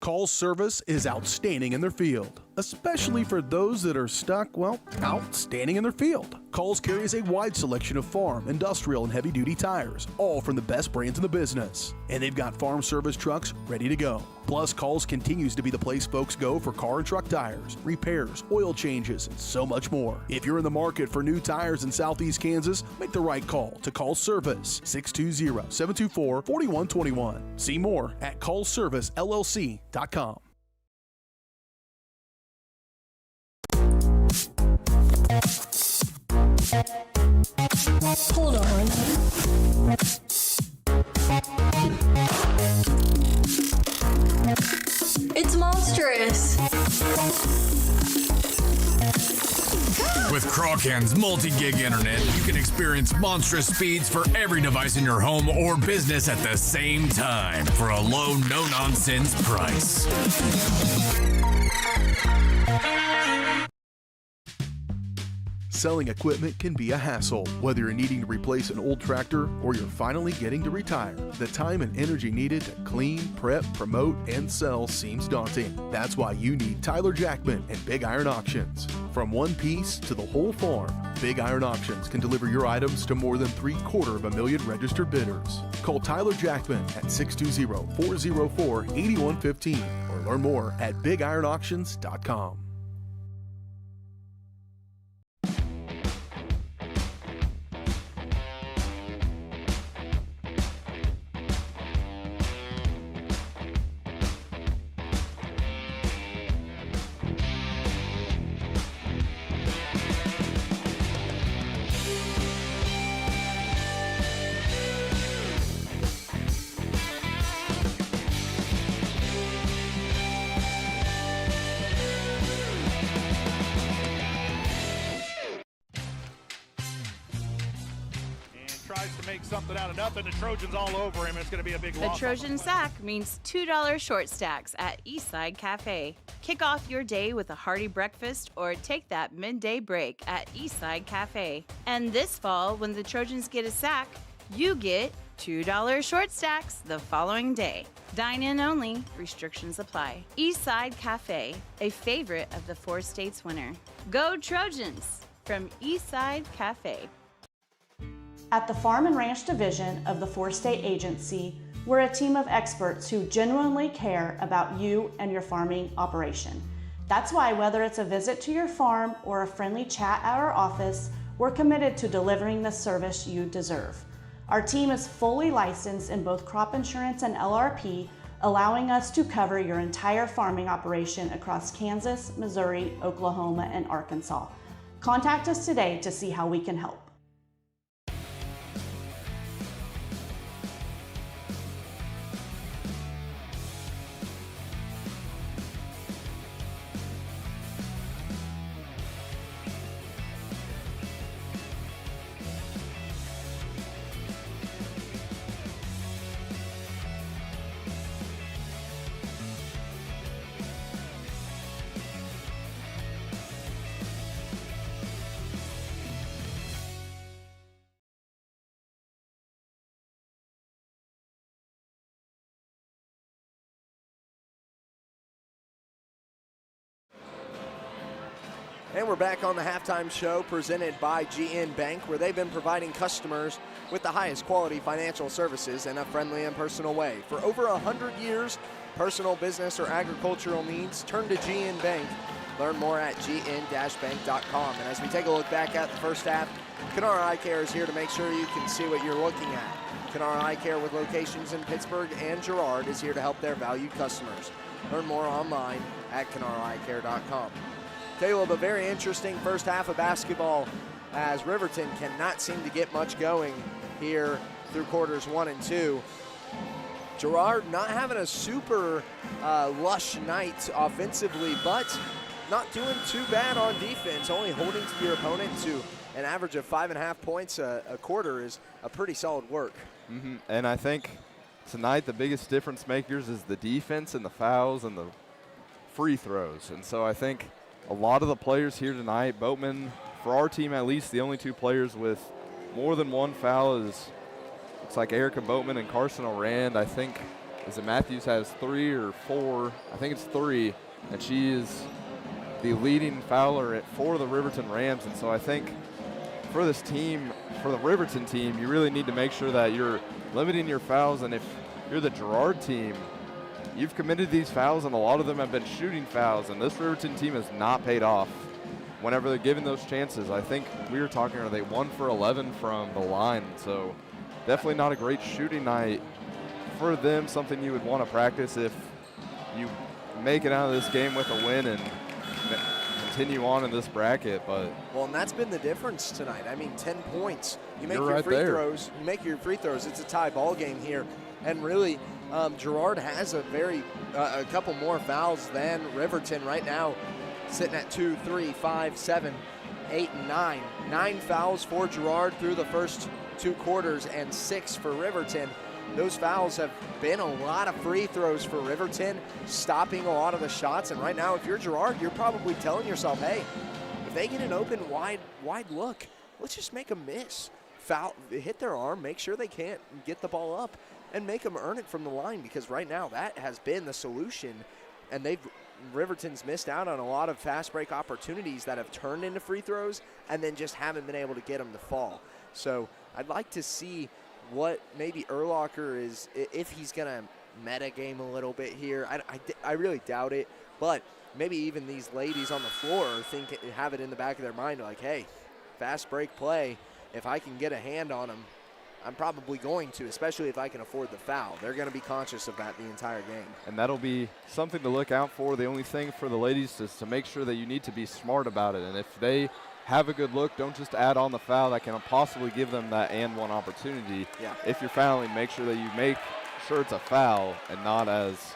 Call's service is outstanding in their field, especially for those that are stuck, well, outstanding in their field. Call's carries a wide selection of farm, industrial, and heavy-duty tires, all from the best brands in the business. And they've got farm service trucks ready to go. Plus, Call's continues to be the place folks go for car and truck tires, repairs, oil changes, and so much more. If you're in the market for new tires in Southeast Kansas, make the right call to Call's Service, 620-724-4121. See more at callservicellc.com. Hold on. It's monstrous. With Crawcan's multi-gig internet, you can experience monstrous speeds for every device in your home or business at the same time for a low, no-nonsense price. Selling equipment can be a hassle. Whether you're needing to replace an old tractor or you're finally getting to retire, the time and energy needed to clean, prep, promote, and sell seems daunting. That's why you need Tyler Jackman and Big Iron Auctions. From one piece to the whole farm, Big Iron Auctions can deliver your items to more than 750,000 registered bidders. Call Tyler Jackman at 620-404-8115 or learn more at BigIronAuctions.com. Tries to make something out of nothing. The Trojans all over him. It's going to be a big The loss. Trojan sack means $2 short stacks at Eastside Cafe. Kick off your day with a hearty breakfast or take that midday break at Eastside Cafe. And this fall, when the Trojans get a sack, you get $2 short stacks the following day. Dine in only. Restrictions apply. Eastside Cafe, a favorite of the 4 states winner. Go Trojans from Eastside Cafe. At the Farm and Ranch Division of the 4-State Agency, we're a team of experts who genuinely care about you and your farming operation. That's why whether it's a visit to your farm or a friendly chat at our office, we're committed to delivering the service you deserve. Our team is fully licensed in both crop insurance and LRP, allowing us to cover your entire farming operation across Kansas, Missouri, Oklahoma, and Arkansas. Contact us today to see how we can help. And we're back on the halftime show presented by GN Bank, where they've been providing customers with the highest quality financial services in a friendly and personal way. For over 100 years, personal, business, or agricultural needs, turn to GN Bank. Learn more at gn-bank.com. And as we take a look back at the first half, Kenara Eye Care is here to make sure you can see what you're looking at. Kenara Eye Care, with locations in Pittsburgh and Girard, is here to help their valued customers. Learn more online at KenaraEyeCare.com. Caleb, a very interesting first half of basketball as Riverton cannot seem to get much going here through quarters 1 and 2. Girard not having a super lush night offensively, but not doing too bad on defense. Only holding to your opponent to an average of 5.5 points a quarter is a pretty solid work. And I think tonight the biggest difference makers is the defense and the fouls and the free throws. And so I think a lot of the players here tonight, Boatman, for our team at least, the only 2 players with more than 1 foul is, looks like Erica Boatman and Carson Orand. I think, is it Matthews has 3 or 4? I think it's 3, and she is the leading fouler for the Riverton Rams. And so I think for this team, for the Riverton team, you really need to make sure that you're limiting your fouls. And if you're the Girard team, you've committed these fouls, and a lot of them have been shooting fouls, and this Riverton team has not paid off whenever they're given those chances. I think we were talking, are they 1 for 11 from the line? So definitely not a great shooting night for them, something you would want to practice if you make it out of this game with a win and continue on in this bracket. But well, and that's been the difference tonight. I mean, 10 points. You make your right free there. throws. You make your free throws. It's a tie ball game here, and really, Girard has a couple more fouls than Riverton right now, sitting at 2, 3, 5, 7, 8, and 9. 9 fouls for Girard through the first 2 quarters, and 6 for Riverton. Those fouls have been a lot of free throws for Riverton, stopping a lot of the shots. And right now, if you're Girard, you're probably telling yourself, hey, if they get an open wide look, let's just make them miss. Foul, hit their arm, make sure they can't get the ball up, and make them earn it from the line, because right now that has been the solution. And Riverton's missed out on a lot of fast break opportunities that have turned into free throws and then just haven't been able to get them to fall. So I'd like to see what maybe Urlacher is, if he's going to meta game a little bit here. I really doubt it, but maybe even these ladies on the floor have it in the back of their mind, like, hey, fast break play, if I can get a hand on them, I'm probably going to, especially if I can afford the foul. They're going to be conscious of that the entire game. And that'll be something to look out for. The only thing for the ladies is to make sure that you need to be smart about it. And if they have a good look, don't just add on the foul that can possibly give them that and one opportunity. Yeah. If you're fouling, make sure that you make sure it's a foul and not as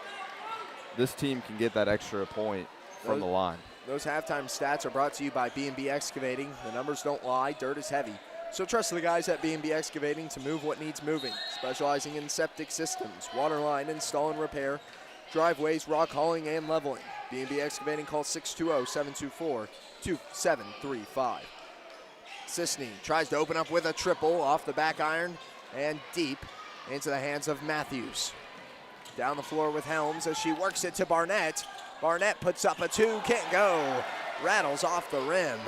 this team can get that extra point from the line. Those halftime stats are brought to you by B&B Excavating. The numbers don't lie. Dirt is heavy. So trust the guys at B&B Excavating to move what needs moving. Specializing in septic systems, water line install and repair, driveways, rock hauling, and leveling. B&B Excavating, call 620-724-2735. Sisney tries to open up with a triple off the back iron and deep into the hands of Matthews. Down the floor with Helms as she works it to Barnett. Barnett puts up a 2, can't go. Rattles off the rim.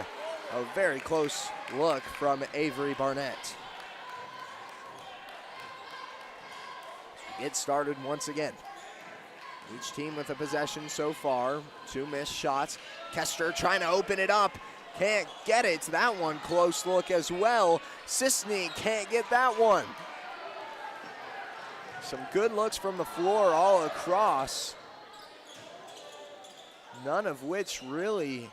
A very close look from Avery Barnett. Get started once again. Each team with a possession so far. 2 missed shots. Kester trying to open it up. Can't get it. That one close look as well. Sisney can't get that one. Some good looks from the floor all across. None of which really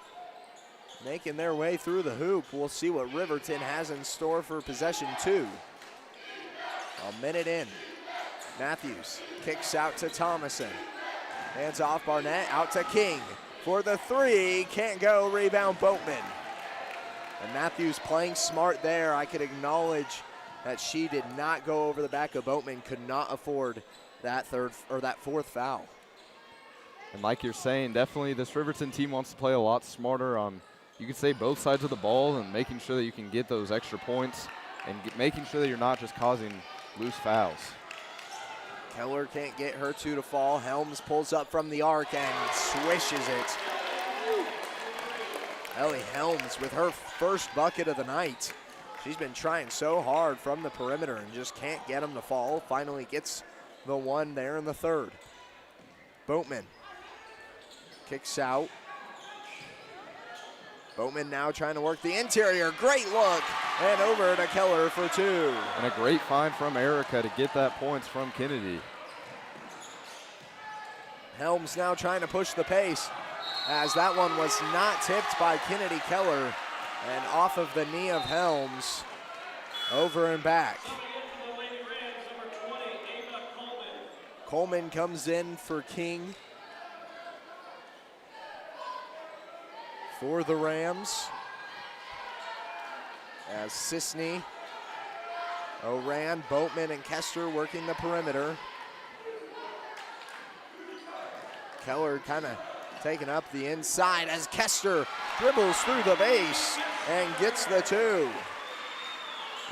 making their way through the hoop. We'll see what Riverton has in store for possession 2. A minute in. Matthews kicks out to Thomason. Hands off Barnett, out to King for the 3. Can't go, rebound Boatman. And Matthews playing smart there. I could acknowledge that she did not go over the back of Boatman, could not afford that 4th foul. And like you're saying, definitely this Riverton team wants to play a lot smarter on, you could say, both sides of the ball, and making sure that you can get those extra points and making sure that you're not just causing loose fouls. Keller can't get her 2 to fall. Helms pulls up from the arc and swishes it. Ellie Helms with her first bucket of the night. She's been trying so hard from the perimeter and just can't get them to fall. Finally gets the one there in the 3rd. Boatman kicks out. Boatman now trying to work the interior. Great look. And over to Keller for 2. And a great find from Erica to get that points from Kennedy. Helms now trying to push the pace, as that one was not tipped by Kennedy Keller, and off of the knee of Helms, over and back. Coleman comes in for King for the Rams, as Sisney, Oran, Boatman, and Kester working the perimeter. Keller kind of taking up the inside as Kester dribbles through the base and gets the 2.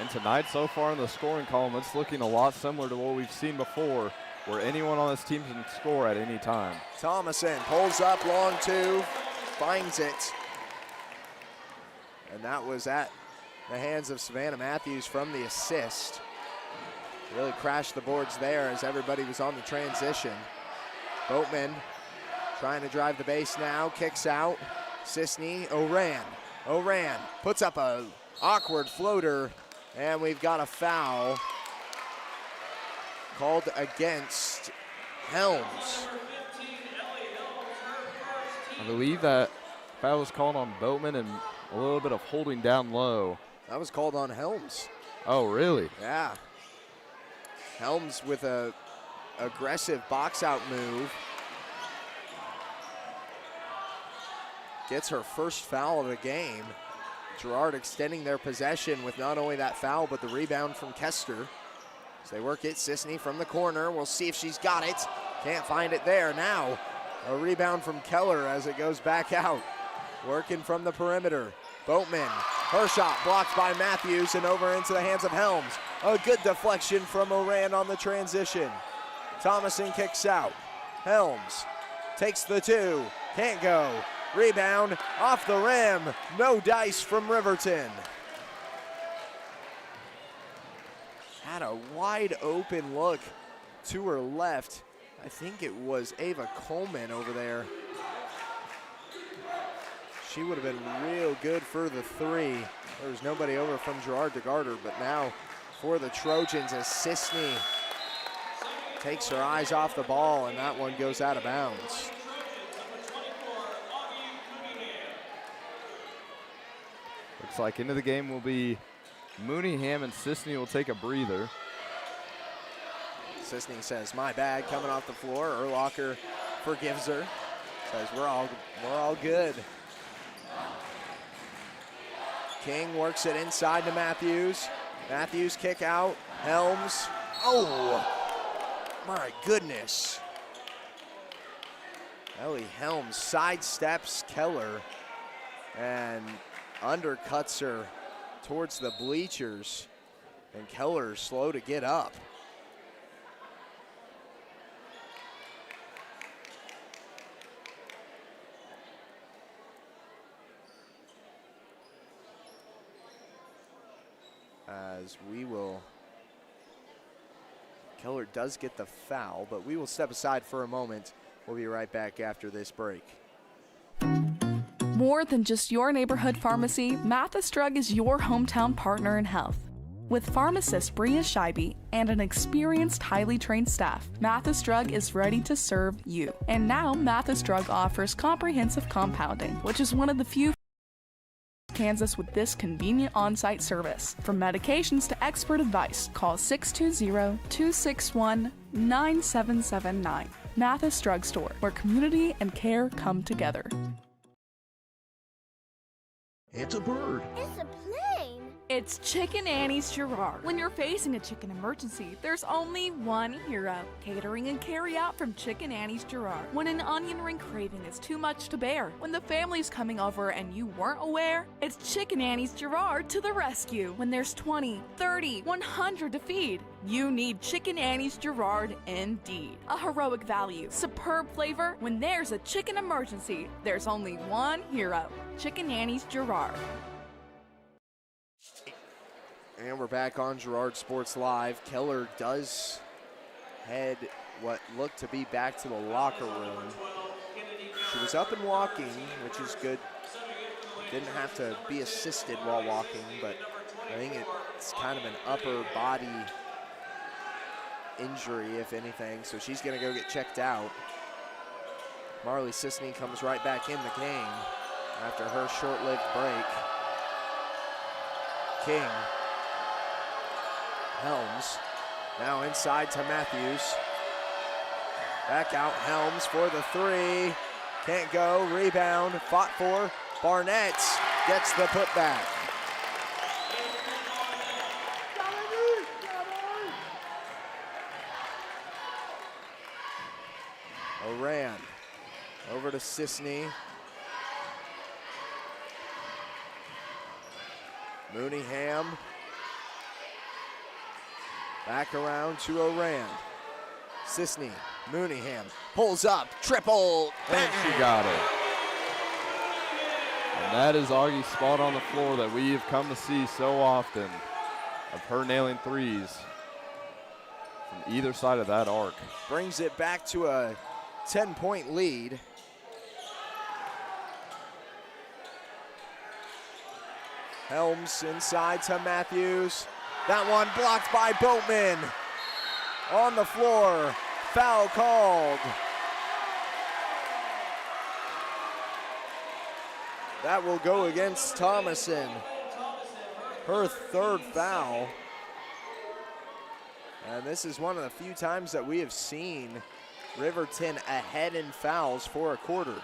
And tonight so far in the scoring column, it's looking a lot similar to what we've seen before, where anyone on this team can score at any time. Thomason pulls up long 2, finds it. And that was at the hands of Savannah Matthews from the assist. Really crashed the boards there as everybody was on the transition. Boatman trying to drive the base now, kicks out. Sisney, Oran puts up a awkward floater, and we've got a foul called against Helms. I believe that foul was called on Boatman and a little bit of holding down low. That was called on Helms. Oh, really? Yeah. Helms with a aggressive box out move. Gets her first foul of the game. Girard extending their possession with not only that foul, but the rebound from Kester. As they work it, Sisney from the corner. We'll see if she's got it. Can't find it there. Now, a rebound from Keller as it goes back out. Working from the perimeter. Boatman, her shot blocked by Matthews and over into the hands of Helms. A good deflection from Oran on the transition. Thomason kicks out. Helms takes the 2, can't go. Rebound off the rim, no dice from Riverton. Had a wide open look to her left. I think it was Ava Coleman over there. She would have been real good for the 3. There was nobody over from Girard to guard her, but now for the Trojans as Sisney takes her eyes off the ball, and that one goes out of bounds. Looks like into the game will be Mooneyham, and Sisney will take a breather. Sisney says, my bad, coming off the floor. Urlacher forgives her. Says, we're all good. King works it inside to Matthews. Matthews kick out. Helms. Oh, my goodness. Ellie Helms sidesteps Keller and undercuts her towards the bleachers. And Keller slow to get up. As we will, Keller does get the foul, but we will step aside for a moment. We'll be right back after this break. More than just your neighborhood pharmacy, Mathis Drug is your hometown partner in health. With pharmacist Bria Scheibe and an experienced, highly trained staff, Mathis Drug is ready to serve you. And now Mathis Drug offers comprehensive compounding, which is one of the few Kansas with this convenient on-site service. From medications to expert advice, call 620-261-9779. Mathis Drug Store, where community and care come together. It's a bird. It's a plane. It's Chicken Annie's Girard. When you're facing a chicken emergency, there's only one hero. Catering and carry out from Chicken Annie's Girard. When an onion ring craving is too much to bear, when the family's coming over and you weren't aware, it's Chicken Annie's Girard to the rescue. When there's 20, 30, 100 to feed, you need Chicken Annie's Girard indeed. A heroic value, superb flavor. When there's a chicken emergency, there's only one hero. Chicken Annie's Girard. And we're back on Girard Sports Live. Keller does head what looked to be back to the locker room. She was up and walking, which is good Didn't have to be assisted while walking, but I think it's kind of an upper body injury, if anything, so she's going to go get checked out. Marley Sisney comes right back in the game after her short-lived break. King. Helms. Now inside to Matthews. Back out, Helms for the three. Can't go, rebound, fought for. Barnett gets the putback. Oran over to Sisney. Mooneyham. Back around to Oran. Sisney, Mooneyham pulls up, triple, and she got it. And that is Augie's spot on the floor that we have come to see so often, of her nailing threes from either side of that arc. Brings it back to a 10-point lead. Helms inside to Matthews. That one blocked by Boatman. On the floor, foul called. That will go against Thomason. Her third foul. And this is one of the few times that we have seen Riverton ahead in fouls for a quarter.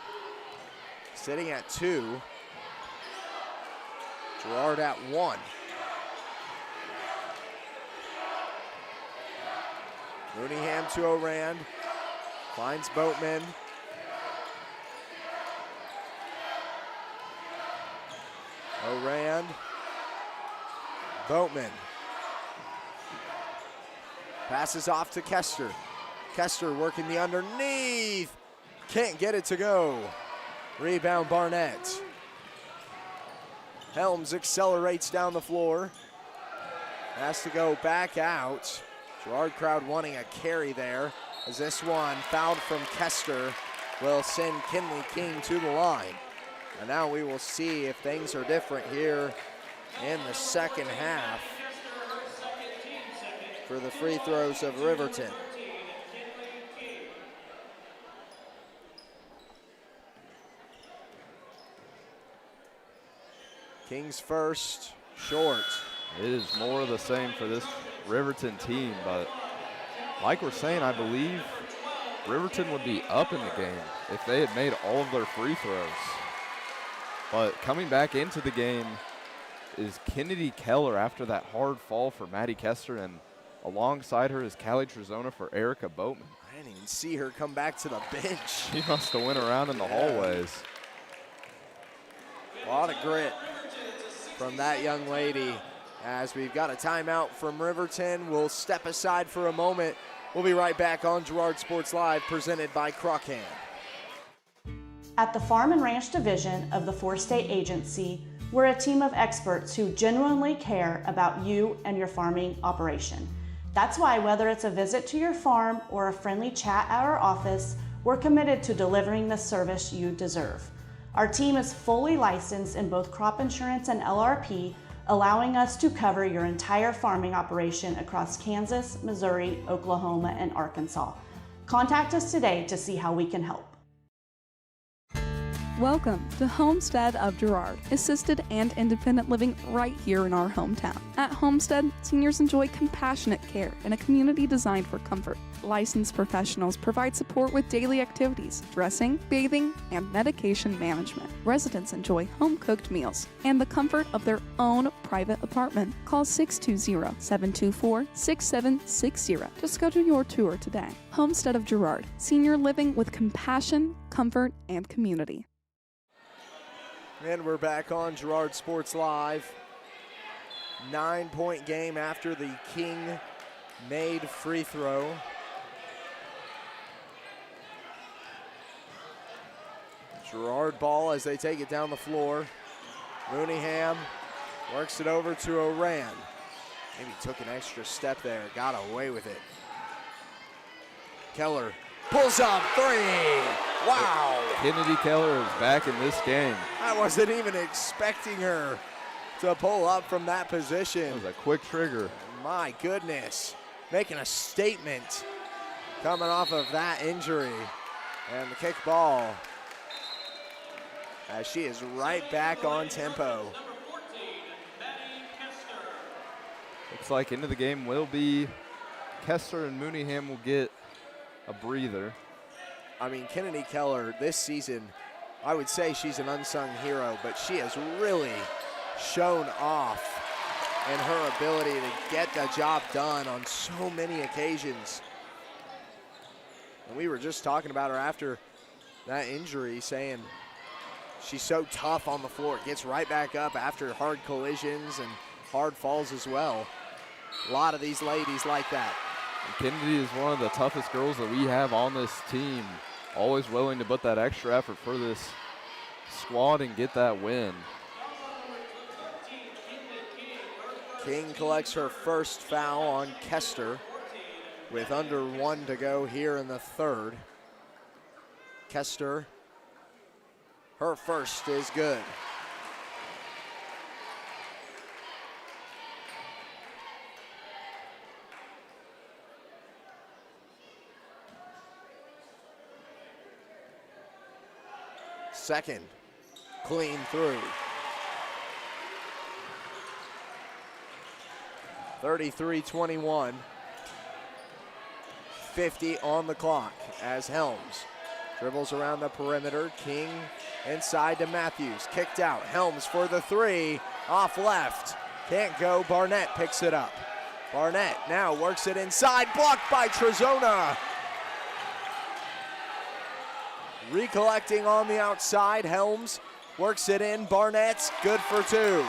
Sitting at 2. Girard at 1. Mooneyham to Oran. Finds Boatman. Oran. Boatman. Passes off to Kester. Kester working the underneath. Can't get it to go. Rebound Barnett. Helms accelerates down the floor. Has to go back out. Girard crowd wanting a carry there, as this one fouled from Kester will send Kinley King to the line. And now we will see if things are different here in the second half for the free throws of Riverton. King's first, short. It is more of the same for this Riverton team, but like we're saying, I believe Riverton would be up in the game if they had made all of their free throws. But coming back into the game is Kennedy Keller after that hard fall for Maddie Kester, and alongside her is Callie Trezona for Erica Boatman. I didn't even see her come back to the bench. She must have went around in the hallways. A lot of grit from that young lady. As we've got a timeout from Riverton, we'll step aside for a moment. We'll be right back on Girard Sports Live, presented by Crockham. At the Farm and Ranch Division of the Four-State Agency, we're a team of experts who genuinely care about you and your farming operation. That's why whether it's a visit to your farm or a friendly chat at our office, we're committed to delivering the service you deserve. Our team is fully licensed in both crop insurance and LRP, allowing us to cover your entire farming operation across Kansas, Missouri, Oklahoma, and Arkansas. Contact us today to see how we can help. Welcome to Homestead of Girard, assisted and independent living right here in our hometown. At Homestead, seniors enjoy compassionate care in a community designed for comfort. Licensed professionals provide support with daily activities, dressing, bathing, and medication management. Residents enjoy home-cooked meals and the comfort of their own private apartment. Call 620-724-6760 to schedule your tour today. Homestead of Girard, senior living with compassion, comfort, and community. And we're back on Girard Sports Live. 9-point game after the King made free throw. Girard ball as they take it down the floor. Mooneyham works it over to Oran. Maybe took an extra step there, got away with it. Keller pulls up 3. Wow. Kennedy Keller is back in this game. I wasn't even expecting her to pull up from that position. That was a quick trigger. My goodness, making a statement coming off of that injury. And the kick ball as she is right back on tempo. Looks like into the game will be Kester, and Mooneyham will get a breather. I mean, Kennedy Keller this season, I would say she's an unsung hero, but she has really shown off in her ability to get the job done on so many occasions. And we were just talking about her after that injury, saying she's so tough on the floor, gets right back up after hard collisions and hard falls as well. A lot of these ladies like that. And Kennedy is one of the toughest girls that we have on this team, always willing to put that extra effort for this squad and get that win. King collects her first foul on Kester with under 1 to go here in the third. Kester, her first is good. Second, clean through. 33-21. 50 on the clock as Helms dribbles around the perimeter. King inside to Matthews. Kicked out. Helms for the three. Off left. Can't go. Barnett picks it up. Barnett now works it inside. Blocked by Trojans. Recollecting on the outside. Helms works it in. Barnett's good for two.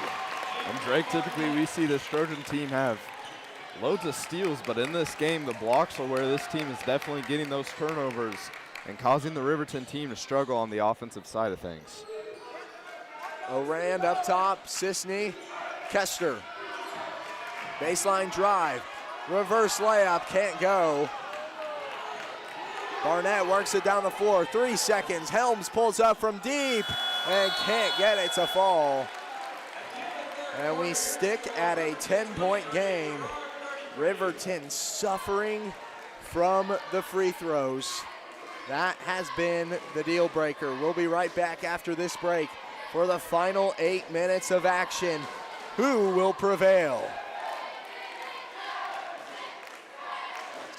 And Drake, typically we see this Trojan team have loads of steals, but in this game, the blocks are where this team is definitely getting those turnovers and causing the Riverton team to struggle on the offensive side of things. Orand up top, Sisney, Kester. Baseline drive, reverse layup, can't go. Barnett works it down the floor, 3 seconds. Helms pulls up from deep and can't get it to fall. And we stick at a 10-point game. Riverton suffering from the free throws. That has been the deal breaker. We'll be right back after this break for the final 8 minutes of action. Who will prevail?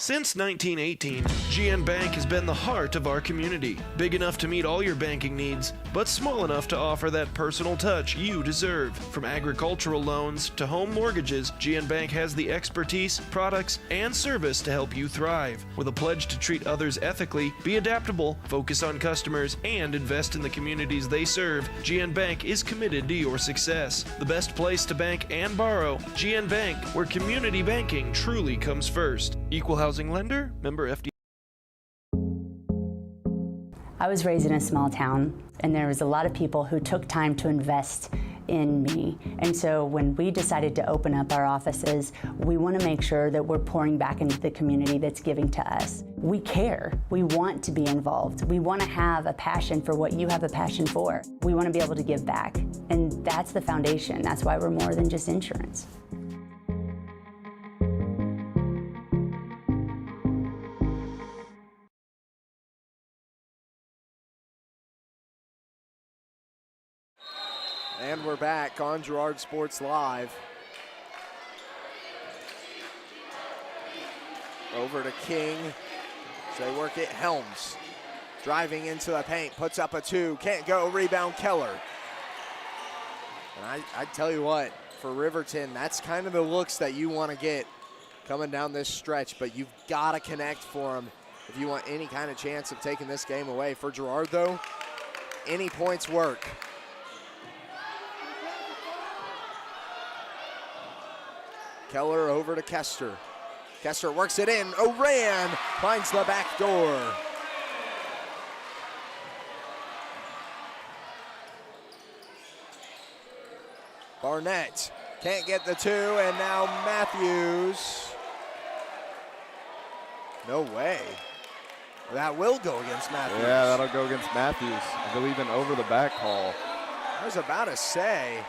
Since 1918, GN Bank has been the heart of our community. Big enough to meet all your banking needs, but small enough to offer that personal touch you deserve. From agricultural loans to home mortgages, GN Bank has the expertise, products, and service to help you thrive. With a pledge to treat others ethically, be adaptable, focus on customers, and invest in the communities they serve, GN Bank is committed to your success. The best place to bank and borrow, GN Bank, where community banking truly comes first. Equal housing lender, member FD. I was raised in a small town, and there was a lot of people who took time to invest in me. And so when we decided to open up our offices, we want to make sure that we're pouring back into the community that's giving to us. We care. We want to be involved. We want to have a passion for what you have a passion for. We want to be able to give back. And that's the foundation. That's why we're more than just insurance. And we're back on Girard Sports Live. Over to King. So they work it. Helms driving into the paint, puts up a two, can't go, rebound Keller. And I tell you what, for Riverton, that's kind of the looks that you want to get coming down this stretch, but you've got to connect for them if you want any kind of chance of taking this game away. For Girard, though, any points work. Keller over to Kester. Kester works it in. Oran finds the back door. Barnett can't get the two, and now Matthews. No way. That will go against Matthews. Yeah, that'll go against Matthews. I believe an over-the-back call. I was about to say,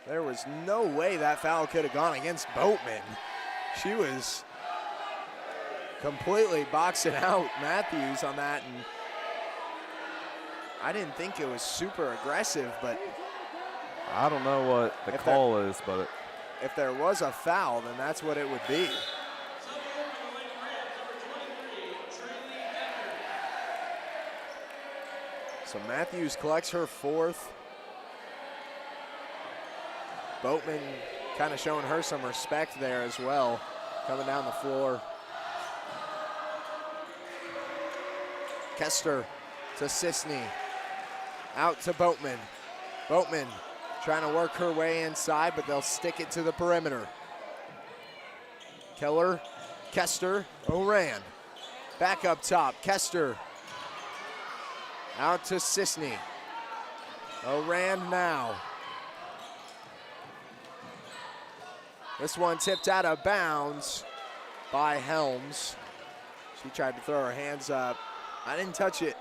there was no way that foul could have gone against Boatman. She was completely boxing out Matthews on that, and I didn't think it was super aggressive, but I don't know what the call is, but if there was a foul, then that's what it would be. So Matthews collects her fourth. Boatman kind of showing her some respect there as well, coming down the floor. Kester to Sisney, out to Boatman. Boatman trying to work her way inside, but they'll stick it to the perimeter. Keller, Kester, Oran. Back up top, Kester. Out to Sisney. Oran now. This one tipped out of bounds by Helms. She tried to throw her hands up. I didn't touch it,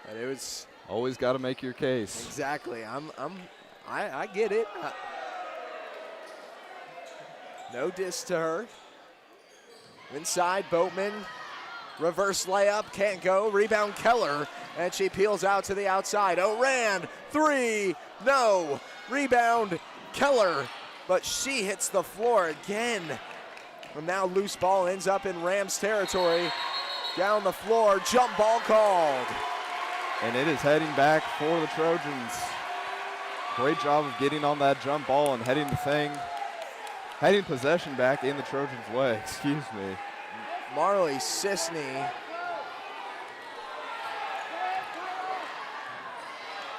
but it was. Always got to make your case. Exactly. I get it. No diss to her. Inside, Boatman. Reverse layup, can't go. Rebound, Keller, and she peels out to the outside. Oran, three, no. Rebound, Keller, but she hits the floor again. And now loose ball ends up in Rams territory. Down the floor, jump ball called. And it is heading back for the Trojans. Great job of getting on that jump ball and heading possession back in the Trojans' way, excuse me. Marley Sisney.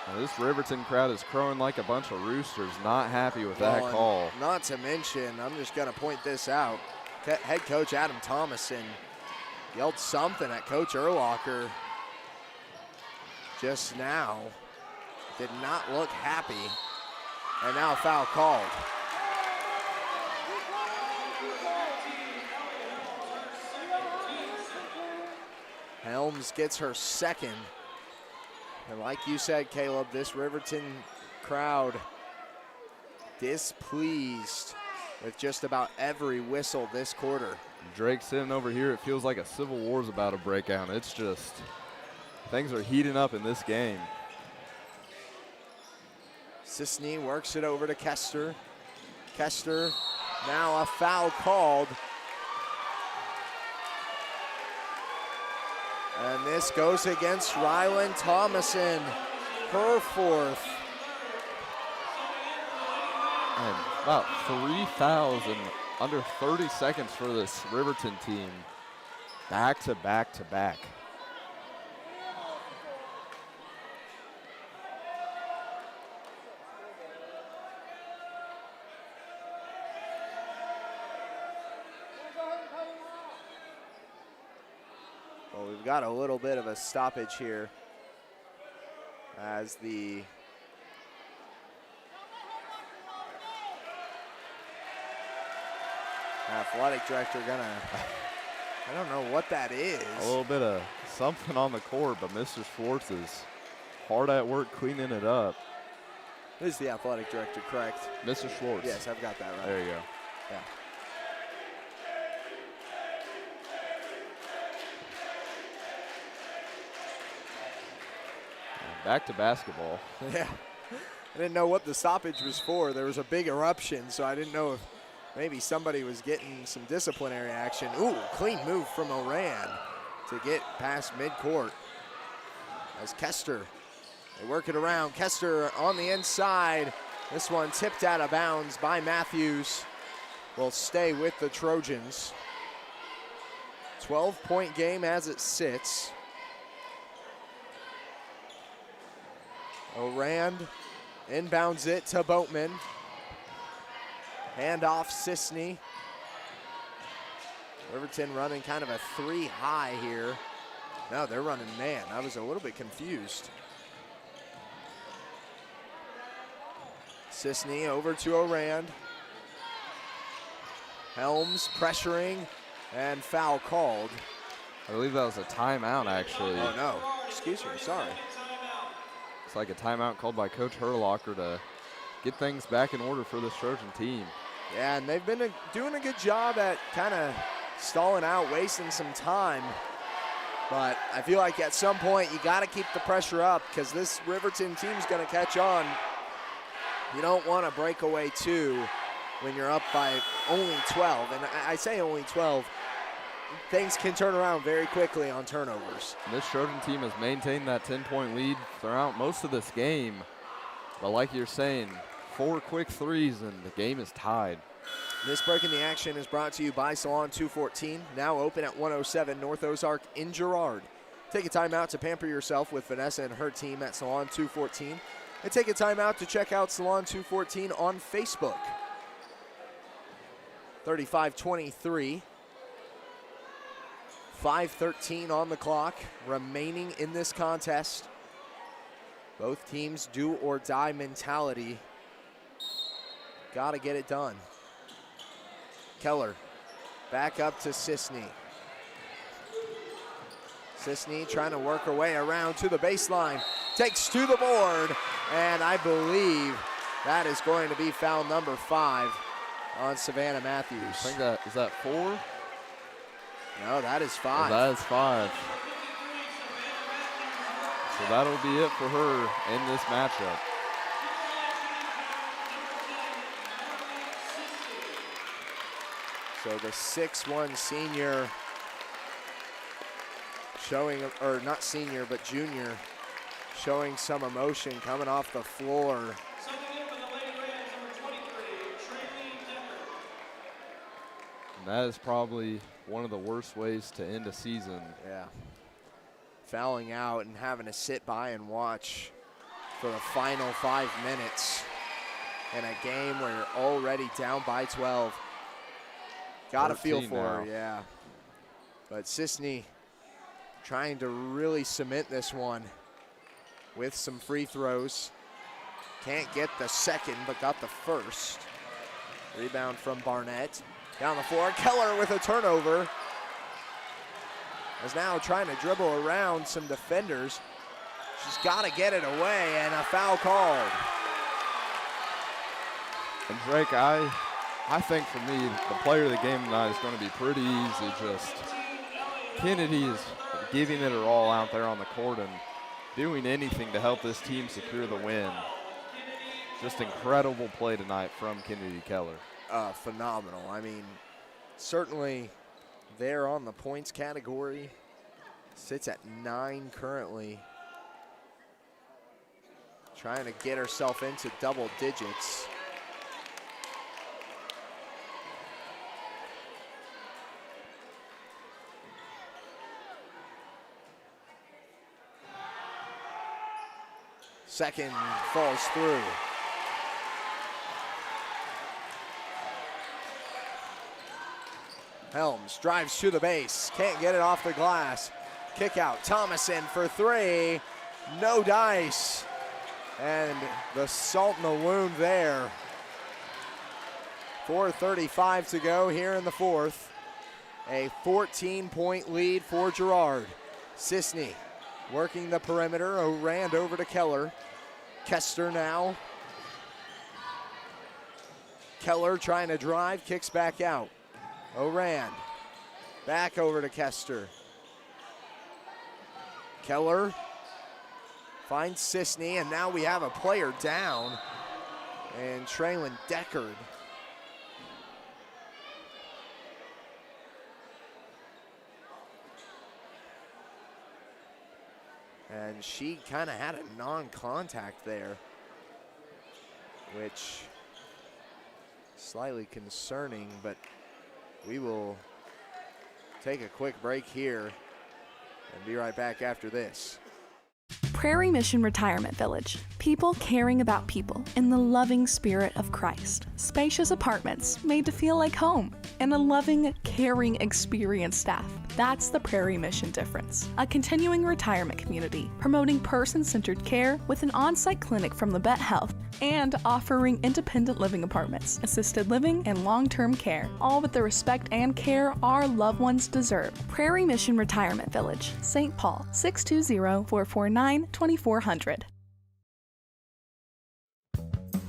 Now this Riverton crowd is crowing like a bunch of roosters, not happy with that call. Not to mention, I'm just going to point this out, head coach Adam Thomason yelled something at Coach Urlacher just now. Did not look happy, and now a foul called. Helms gets her second. And like you said, Caleb, this Riverton crowd displeased with just about every whistle this quarter. Drake sitting over here, it feels like a civil war's about to break out. It's just, things are heating up in this game. Sisney works it over to Kester. Kester, now a foul called. And this goes against Rylan Thomason, her fourth. And about 3 fouls in under 30 seconds for this Riverton team. Back to back to back. Well, we've got a little bit of a stoppage here as the athletic director I don't know what that is. A little bit of something on the court, but Mr. Schwartz is hard at work cleaning it up. This is the athletic director, correct? Mr. Schwartz. Yes, I've got that right. There you go. Yeah. Back to basketball. Yeah. I didn't know what the stoppage was for. There was a big eruption, so I didn't know if maybe somebody was getting some disciplinary action. Ooh, clean move from Oran to get past midcourt. As Kester, they work it around. Kester on the inside. This one tipped out of bounds by Matthews. Will stay with the Trojans. 12-point game as it sits. Oran inbounds it to Boatman. Handoff Sisney. Riverton running kind of a 3 high here. No, they're running man. I was a little bit confused. Sisney over to Oran. Helms pressuring and foul called. I believe that was a timeout, actually. Oh, no. Excuse me. Sorry. It's like a timeout called by Coach Herlocker to get things back in order for this Trojan team. Yeah, and they've been doing a good job at kind of stalling out, wasting some time. But I feel like at some point you got to keep the pressure up because this Riverton team's going to catch on. You don't want to break away 2 when you're up by only 12. And I say only 12. Things can turn around very quickly on turnovers. This Trojan team has maintained that 10-point lead throughout most of this game. But like you're saying, 4 quick threes and the game is tied. This break in the action is brought to you by Salon 214, now open at 107 North Ozark in Girard. Take a time out to pamper yourself with Vanessa and her team at Salon 214. And take a time out to check out Salon 214 on Facebook. 35-23. 5:13 on the clock remaining in this contest. Both teams do or die mentality. Got to get it done. Keller back up to Sisney. Sisney trying to work her way around to the baseline. Takes to the board, and I believe that is going to be foul number 5 on Savannah Matthews. I think that, is that 4? No, that is 5. Oh, that is 5. So that'll be it for her in this matchup. So the 6'1" senior showing, or not senior, but junior, showing some emotion coming off the floor. And that is probably one of the worst ways to end a season. Yeah. Fouling out and having to sit by and watch for the final 5 minutes in a game where you're already down by 12. Got to feel for her, yeah. But Sisney trying to really cement this one with some free throws. Can't get the second, but got the first. Rebound from Barnett. Down the floor, Keller with a turnover. Is now trying to dribble around some defenders. She's got to get it away, and a foul called. And Drake, I think for me, the player of the game tonight is going to be pretty easy. Just Kennedy is giving it her all out there on the court and doing anything to help this team secure the win. Just incredible play tonight from Kennedy Keller. Phenomenal. I mean, certainly there on the points category. Sits at 9 currently. Trying to get herself into double digits. Second falls through. Helms drives to the base, can't get it off the glass. Kick out, Thomason for 3, no dice. And the salt in the wound there. 4:35 to go here in the fourth. A 14-point lead for Girard. Sisney working the perimeter, O'Rand over to Keller. Kester now. Keller trying to drive, kicks back out. O'Rand back over to Kester. Keller finds Sisney, and now we have a player down, and Traylon Deckard. And she kind of had a non-contact there, which slightly concerning, but we will take a quick break here and be right back after this. Prairie Mission Retirement Village. People caring about people in the loving spirit of Christ. Spacious apartments made to feel like home, and a loving, caring, experienced staff. That's the Prairie Mission difference. A continuing retirement community promoting person-centered care with an on-site clinic from the Vet Health and offering independent living apartments, assisted living, and long-term care, all with the respect and care our loved ones deserve. Prairie Mission Retirement Village, St. Paul, 620-449-2400.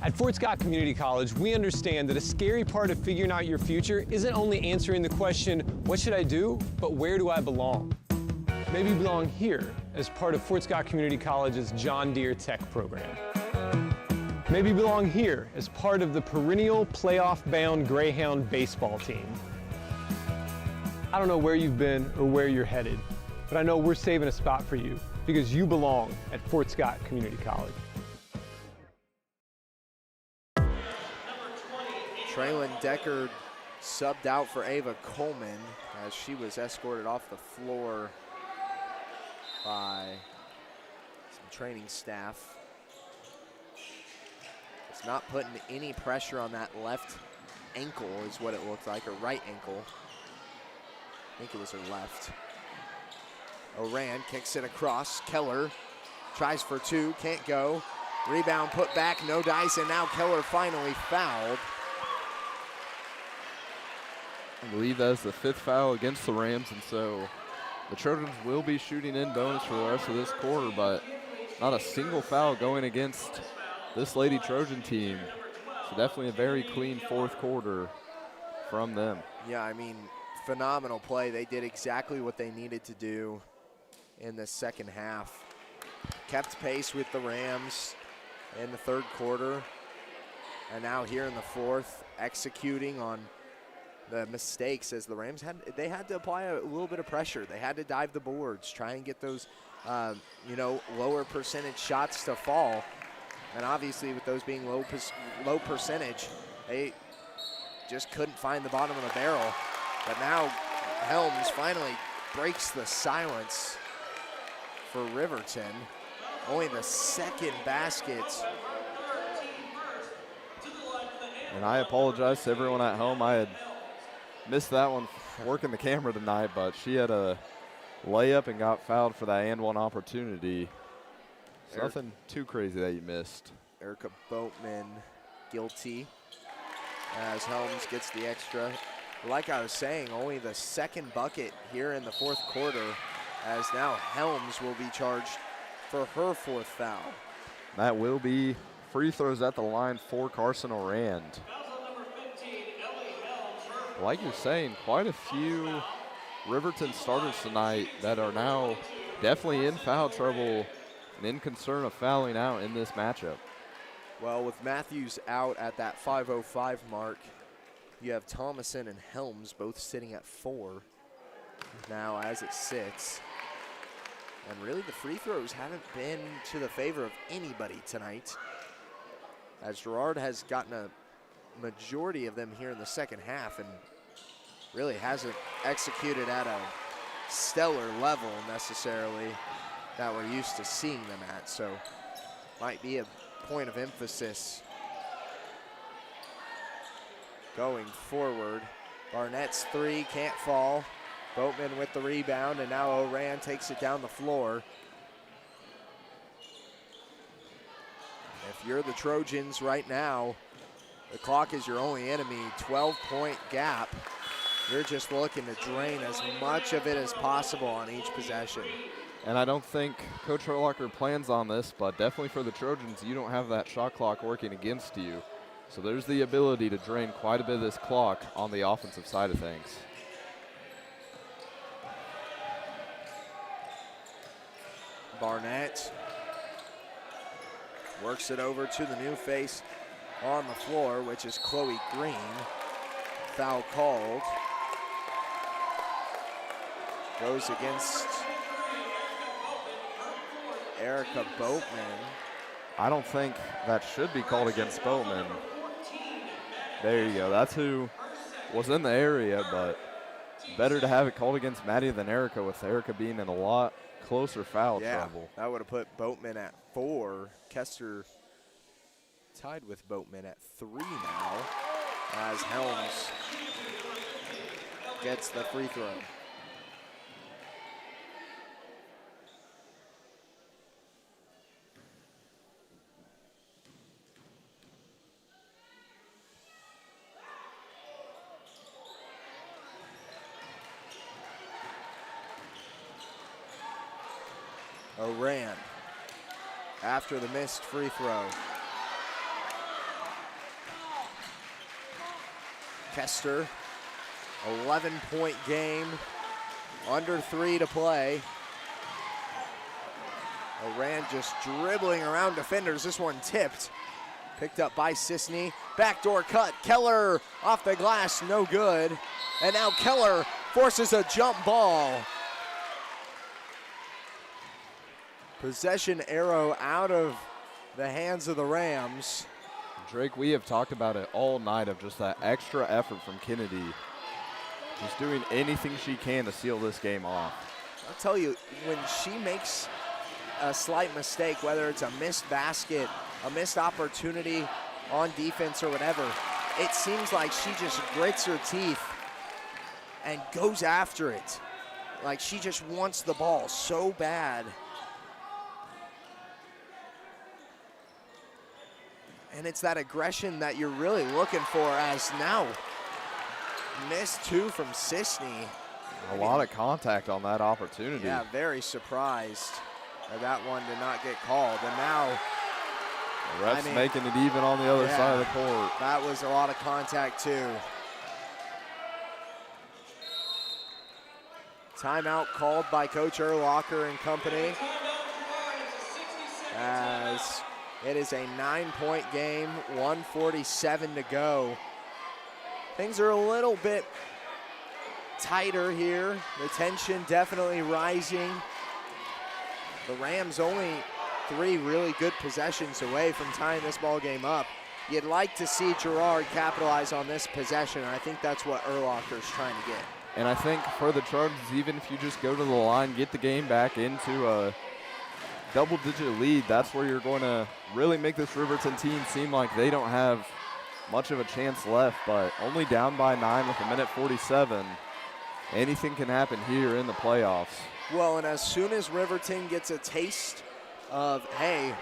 At Fort Scott Community College, we understand that a scary part of figuring out your future isn't only answering the question, what should I do, but where do I belong? Maybe you belong here as part of Fort Scott Community College's John Deere Tech program. Maybe you belong here as part of the perennial playoff-bound Greyhound baseball team. I don't know where you've been or where you're headed, but I know we're saving a spot for you because you belong at Fort Scott Community College. Traylon Deckard subbed out for Ava Coleman as she was escorted off the floor by some training staff. It's not putting any pressure on that left ankle is what it looked like, or right ankle. I think it was her left. Oran kicks it across. Keller tries for two, can't go. Rebound put back, no dice, and now Keller finally fouled. I believe that's the 5th foul against the Rams, and so the Trojans will be shooting in bonus for the rest of this quarter, but not a single foul going against this Lady Trojan team. So definitely a very clean 4th quarter from them. Yeah, I mean, phenomenal play. They did exactly what they needed to do in the second half. Kept pace with the Rams in the 3rd quarter, and now here in the 4th, executing on the mistakes as the Rams had to apply a little bit of pressure. They had to dive the boards, try and get those, lower percentage shots to fall. And obviously with those being low percentage, they just couldn't find the bottom of the barrel. But now Helms finally breaks the silence for Riverton. Only the 2nd basket. And I apologize to everyone at home. I had missed that one working the camera tonight, but she had a layup and got fouled for that and one opportunity. So nothing too crazy that you missed. Erica Boatman guilty as Helms gets the extra. Like I was saying, only the 2nd bucket here in the 4th quarter, as now Helms will be charged for her 4th foul. That will be free throws at the line for Carson Orand. Like you're saying, quite a few Riverton starters tonight that are now definitely in foul trouble and in concern of fouling out in this matchup. Well, with Matthews out at that 5:05 mark, you have Thomason and Helms both sitting at 4 now as it sits. And really the free throws haven't been to the favor of anybody tonight, as Girard has gotten a majority of them here in the second half and really hasn't executed at a stellar level necessarily that we're used to seeing them at. So might be a point of emphasis going forward. Barnett's 3 can't fall. Boatman with the rebound, and now Oran takes it down the floor. If you're the Trojans right now, the clock is your only enemy. 12-point gap. You're just looking to drain as much of it as possible on each possession. And I don't think Coach Herlocker plans on this, but definitely for the Trojans, you don't have that shot clock working against you. So there's the ability to drain quite a bit of this clock on the offensive side of things. Barnett works it over to the new face on the floor, which is Chloe Green. Foul called. Goes against Erica Boatman. I don't think that should be called against Boatman. There you go. That's who was in the area, but better to have it called against Maddie than Erica, with Erica being in a lot closer foul trouble. That would have put Boatman at 4. Kester tied with Boatman at 3 now as Helms gets the free throw. Oran after the missed free throw. Kester, 11-point game, under 3 to play. Oran just dribbling around defenders. This one tipped, picked up by Sisney. Backdoor cut, Keller off the glass, no good. And now Keller forces a jump ball. Possession arrow out of the hands of the Rams. Drake, we have talked about it all night of just that extra effort from Kennedy. She's doing anything she can to seal this game off. I'll tell you, when she makes a slight mistake, whether it's a missed basket, a missed opportunity on defense or whatever, it seems like she just grits her teeth and goes after it. Like she just wants the ball so bad. And it's that aggression that you're really looking for, as now missed 2 from Sisney. A lot of contact on that opportunity. Yeah, very surprised that one did not get called. And now the ref's making it even on the other side of the court. That was a lot of contact too. Timeout called by Coach Urlacher and company, as it is a 9-point game, 1:47 to go. Things are a little bit tighter here. The tension definitely rising. The Rams only 3 really good possessions away from tying this ball game up. You'd like to see Girard capitalize on this possession. I think that's what Urlacher's trying to get. And I think for the Trojans, even if you just go to the line, get the game back into a double-digit lead, that's where you're going to really make this Riverton team seem like they don't have much of a chance left, but only down by 9 with 1:47. Anything can happen here in the playoffs. Well, and as soon as Riverton gets a taste of, hey,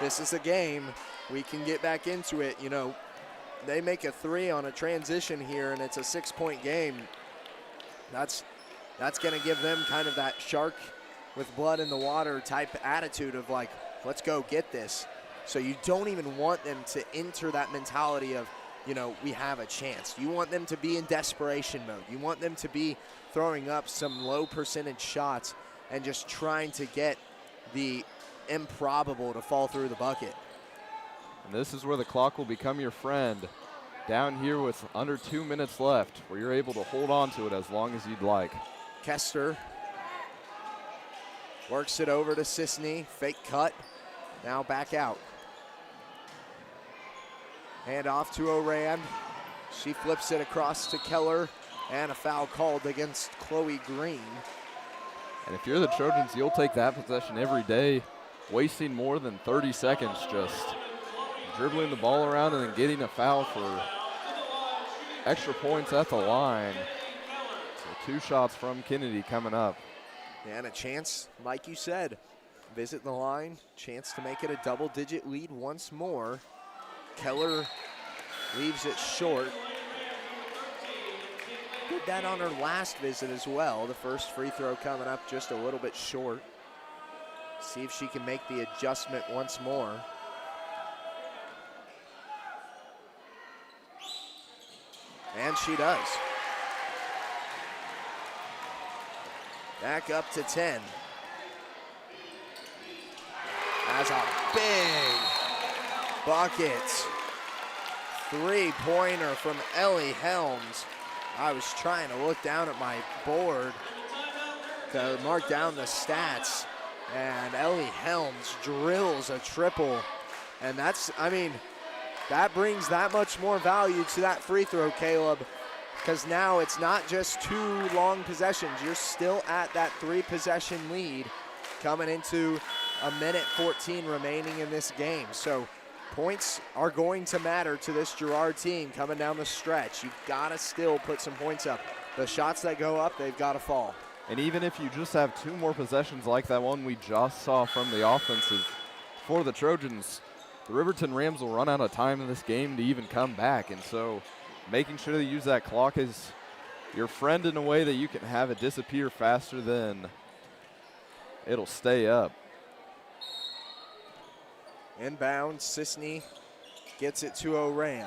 this is a game, we can get back into it, you know, they make a 3 on a transition here and it's a 6-point game. That's going to give them kind of that shark with blood in the water type attitude of like, let's go get this. So you don't even want them to enter that mentality of, you know, we have a chance. You want them to be in desperation mode. You want them to be throwing up some low percentage shots and just trying to get the improbable to fall through the bucket. And this is where the clock will become your friend. Down here with under 2 minutes left, where you're able to hold on to it as long as you'd like. Kester works it over to Sisney, fake cut, now back out. Hand off to Oran. She flips it across to Keller, and a foul called against Chloe Green. And if you're the Trojans, you'll take that possession every day, wasting more than 30 seconds just dribbling the ball around and then getting a foul for extra points at the line. So 2 shots from Kennedy coming up. And a chance, like you said, visit the line, chance to make it a double-digit lead once more. Keller leaves it short. Did that on her last visit as well. The first free throw coming up just a little bit short. See if she can make the adjustment once more. And she does. Back up to 10. That's a big bucket. 3-pointer from Ellie Helms. I was trying to look down at my board to mark down the stats, and Ellie Helms drills a triple. And that's, I mean, that brings that much more value to that free throw, Caleb, because now it's not just 2 long possessions. You're still at that 3-possession lead. coming into a minute 14 remaining in this game. So points are going to matter to this Girard team coming down the stretch. You've got to still put some points up. The shots that go up, they've got to fall. And even if you just have 2 more possessions like that one we just saw from the offensive for the Trojans, the Riverton Rams will run out of time in this game to even come back. And so making sure that you use that clock is your friend in a way that you can have it disappear faster than it'll stay up. Inbound, Sisney gets it to Oran.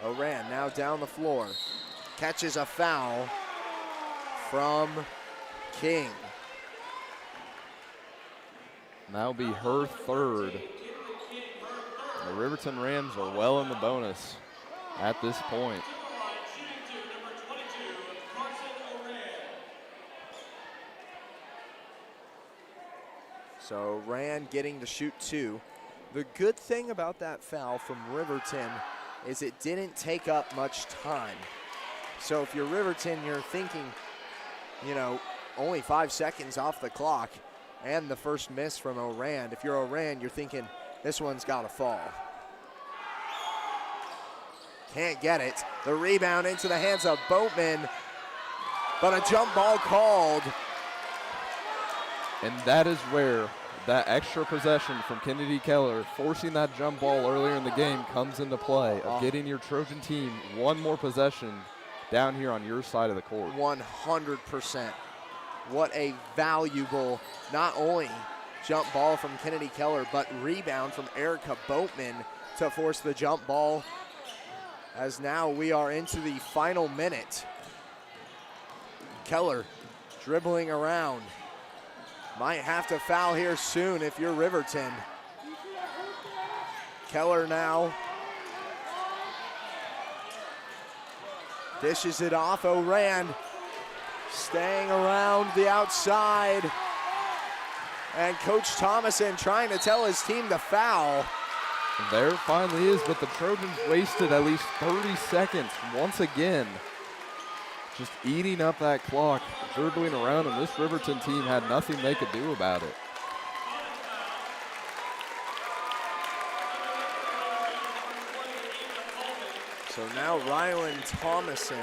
Oran now down the floor. Catches a foul from King. That'll be her third. The Riverton Rams are well in the bonus at this point. So Rand getting to shoot 2. The good thing about that foul from Riverton is it didn't take up much time. So if you're Riverton, you're thinking, you know, only 5 seconds off the clock and the first miss from Oran. If you're Oran, you're thinking this one's got to fall. Can't get it. The rebound into the hands of Boatman, but a jump ball called. And that is where that extra possession from Kennedy Keller, forcing that jump ball earlier in the game, comes into play of getting your Trojan team one more possession down here on your side of the court. 100%. What a valuable, not only jump ball from Kennedy Keller, but rebound from Erica Boatman to force the jump ball, as now we are into the final minute. Keller dribbling around. Might have to foul here soon if you're Riverton. Keller now dishes it off. Oran staying around the outside. And Coach Thomason trying to tell his team to foul. There it finally is, but the Trojans wasted at least 30 seconds once again. Just eating up that clock, dribbling around, and this Riverton team had nothing they could do about it. So now Rylan Thomason,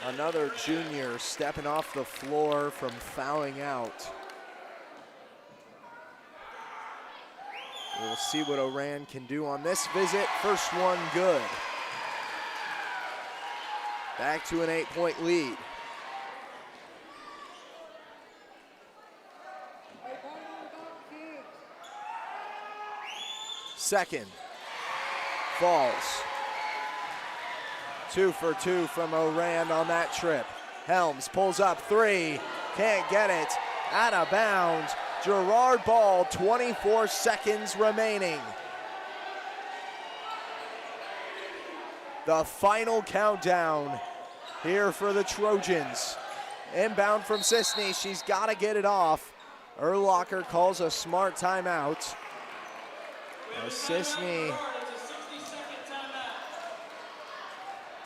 another junior, stepping off the floor from fouling out. We'll see what Oran can do on this visit. First one good. Back to an 8-point lead. Second. Falls. 2 for 2 from Oran on that trip. Helms pulls up 3. Can't get it. Out of bounds. Girard ball, 24 seconds remaining. The final countdown here for the Trojans. Inbound from Sisney, she's gotta get it off. Urlacher calls a smart timeout. Sisney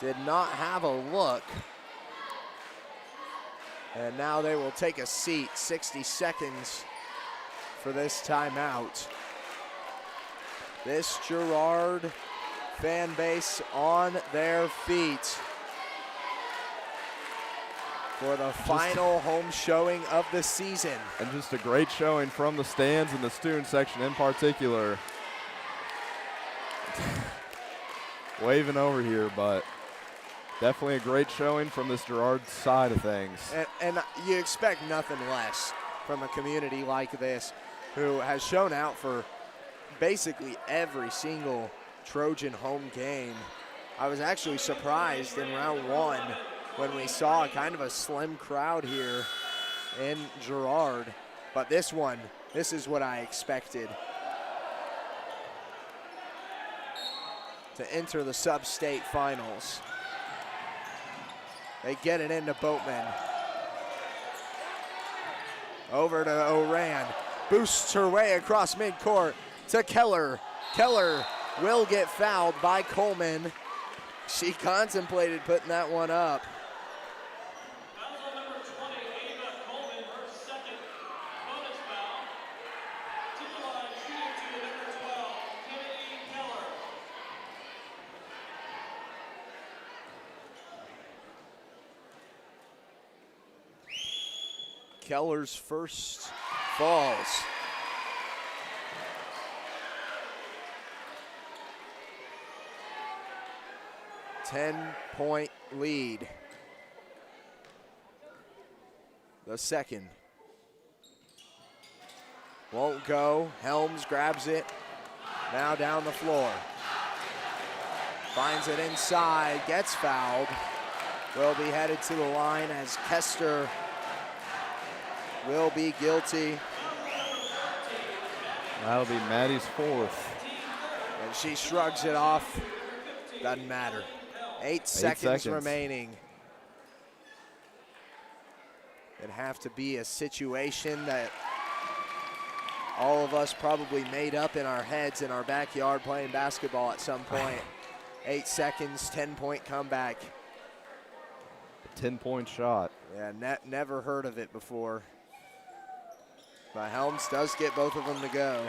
did not have a look. And now they will take a seat, 60 seconds for this timeout. This Girard fan base on their feet for the final home showing of the season. And just a great showing from the stands and the student section in particular. Waving over here, but definitely a great showing from this Girard side of things. And you expect nothing less from a community like this, who has shown out for basically every single Trojan home game. I was actually surprised in round 1 when we saw kind of a slim crowd here in Girard. But this one, this is what I expected. To enter the sub-state finals. They get it into Boatman. Over to Oran. Boosts her way across midcourt to Keller. Keller will get fouled by Coleman. She contemplated putting that one up. Keller's first falls. Ten-point lead. The second. Won't go. Helms grabs it. Now down the floor. Finds it inside. Gets fouled. Will be headed to the line as Kester will be guilty. That'll be Maddie's fourth. And she shrugs it off. Doesn't matter. 8 seconds remaining. It'd have to be a situation that all of us probably made up in our heads in our backyard playing basketball at some point. 8 seconds, 10-point comeback. 10-point shot. Yeah, never heard of it before. But Helms does get both of them to go.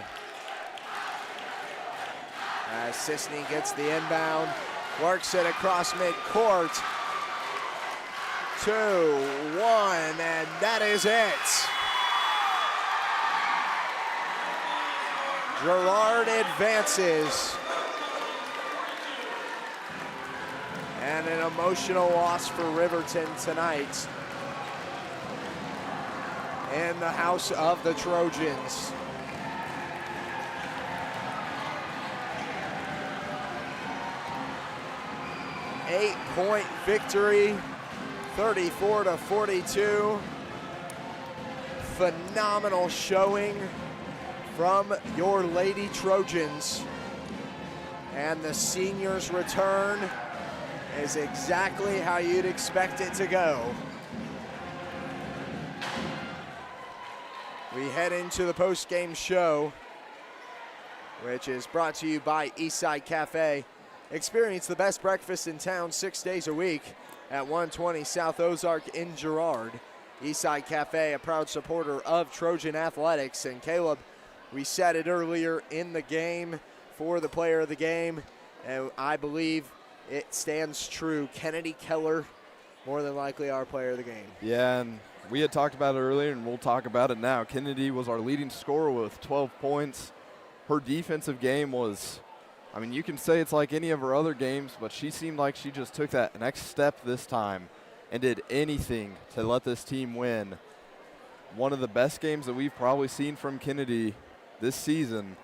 As Sisney gets the inbound, works it across midcourt. 2, 1, and that is it. Girard advances. And an emotional loss for Riverton tonight in the house of the Trojans. Eight-point victory, 34-42. Phenomenal showing from your Lady Trojans. And the seniors' return is exactly how you'd expect it to go. We head into the post-game show, which is brought to you by Eastside Cafe. Experience the best breakfast in town 6 days a week at 120 South Ozark in Girard. Eastside Cafe, a proud supporter of Trojan Athletics. And Caleb, we said it earlier in the game for the player of the game, and I believe it stands true. Kennedy Keller, more than likely our player of the game. Yeah, and we had talked about it earlier, and we'll talk about it now. Kennedy was our leading scorer with 12 points. Her defensive game was, I mean, you can say it's like any of her other games, but she seemed like she just took that next step this time and did anything to let this team win. One of the best games that we've probably seen from Kennedy this season.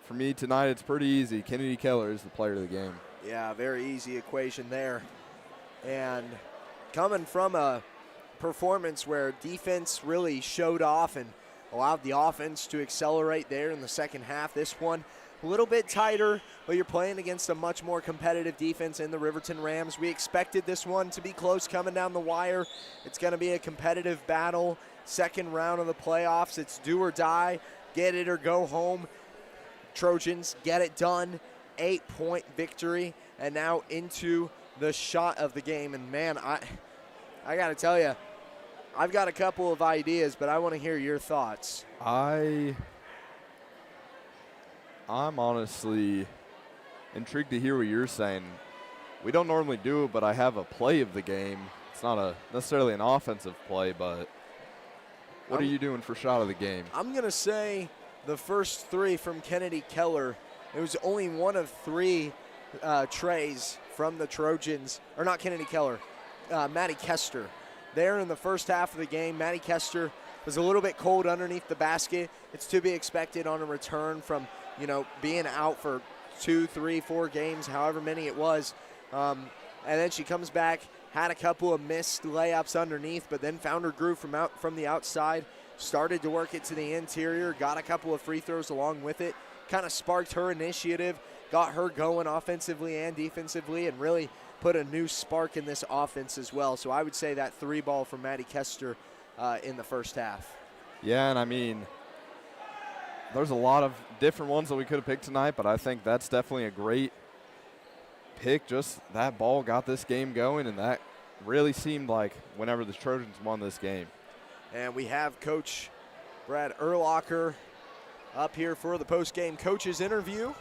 For me tonight, it's pretty easy. Kennedy Keller is the player of the game. Yeah, very easy equation there. And coming from a performance where defense really showed off and allowed the offense to accelerate there in the second half, this one a little bit tighter, but you're playing against a much more competitive defense in the Riverton Rams. We expected this one to be close coming down the wire. It's going to be a competitive battle. Second round of the playoffs, it's do or die, get it or go home. Trojans get it done. 8-point victory, and now into the shot of the game. And man, I got to tell you, I've got a couple of ideas, but I want to hear your thoughts. I'm honestly intrigued to hear what you're saying. We don't normally do it, but I have a play of the game. It's not necessarily an offensive play, but what are you doing for shot of the game? I'm going to say the first three from Kennedy Keller. It was only one of three trays from the Trojans, or not Kennedy Keller, Maddie Kester. There in the first half of the game, Maddie Kester was a little bit cold underneath the basket. It's to be expected on a return from, being out for 2, 3, 4 games, however many it was. And then she comes back, had a couple of missed layups underneath, but then found her groove from the outside, started to work it to the interior, got a couple of free throws along with it, kind of sparked her initiative, got her going offensively and defensively, and really put a new spark in this offense as well. So I would say that 3-ball from Maddie Kester in the first half. Yeah, and I mean, there's a lot of different ones that we could have picked tonight, but I think that's definitely a great pick. Just that ball got this game going, and that really seemed like whenever the Trojans won this game. And we have Coach Brad Urlacher up here for the post-game coaches interview.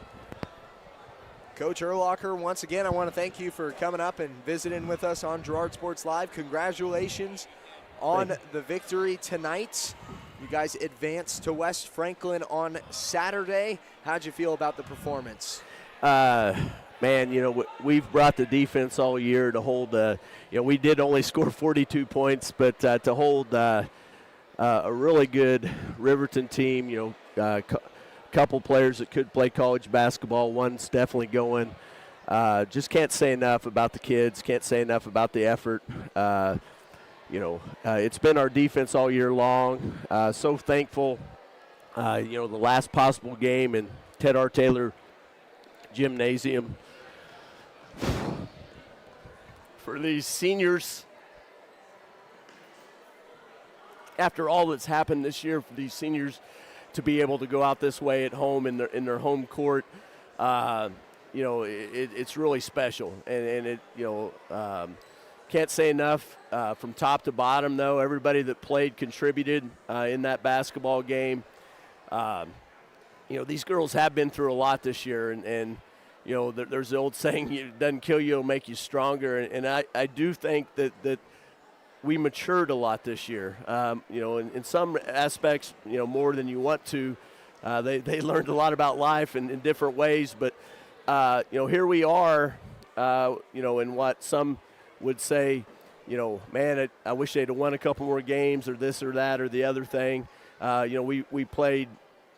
Coach Urlacher, once again, I want to thank you for coming up and visiting with us on Girard Sports Live. Congratulations on the victory tonight. You guys advanced to West Franklin on Saturday. How'd you feel about the performance? Man, you know, we've brought the defense all year to hold, you know, we did only score 42 points, but to hold a really good Riverton team, you know, couple players that could play college basketball, one's definitely going. Just can't say enough about the kids, can't say enough about the effort. You know, it's been our defense all year long. So thankful, you know, the last possible game in Ted R. Taylor Gymnasium. For these seniors, after all that's happened this year, for these seniors to be able to go out this way at home in their home court, you know, it's really special. And it, you know, can't say enough from top to bottom, though. Everybody that played contributed in that basketball game. You know, these girls have been through a lot this year, and you know, there's the old saying, it doesn't kill you, it'll make you stronger. And I do think that we matured a lot this year. You know, in some aspects, you know, more than you want to. They learned a lot about life in different ways. But, you know, here we are, you know, in what some would say, you know, man, I wish they'd have won a couple more games or this or that or the other thing. You know, we played,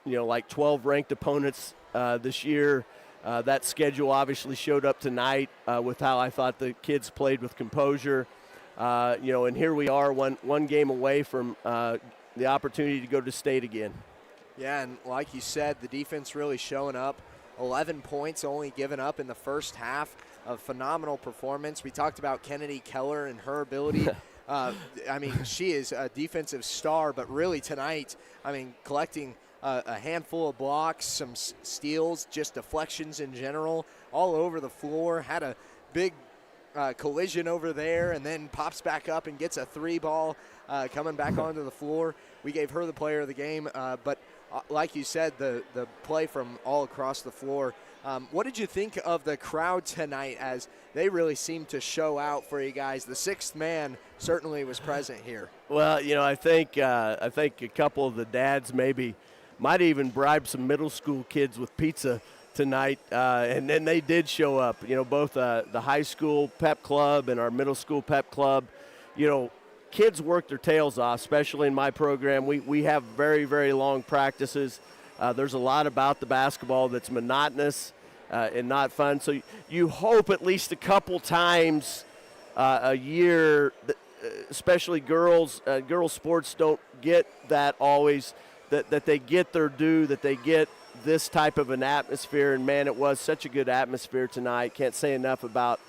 you know, like 12 ranked opponents this year. That schedule obviously showed up tonight with how I thought the kids played with composure. You know, and here we are one game away from the opportunity to go to state again. Yeah, and like you said, the defense really showing up. 11 points only given up in the first half. A phenomenal performance. We talked about Kennedy Keller and her ability. I mean, she is a defensive star, but really tonight, I mean, collecting a handful of blocks, some steals, just deflections in general, all over the floor. Had a big collision over there, and then pops back up and gets a three ball coming back onto the floor. We gave her the player of the game, but like you said, the play from all across the floor. What did you think of the crowd tonight, as they really seemed to show out for you guys? The sixth man certainly was present here. Well, you know, I think a couple of the dads maybe might even bribe some middle school kids with pizza tonight, and then they did show up. You know, both the high school pep club and our middle school pep club. You know, kids work their tails off, especially in my program. We have very, very long practices. There's a lot about the basketball that's monotonous and not fun. So you hope at least a couple times a year, especially girls sports don't get that always, that they get their due, that they get this type of an atmosphere. And, man, it was such a good atmosphere tonight. Can't say enough about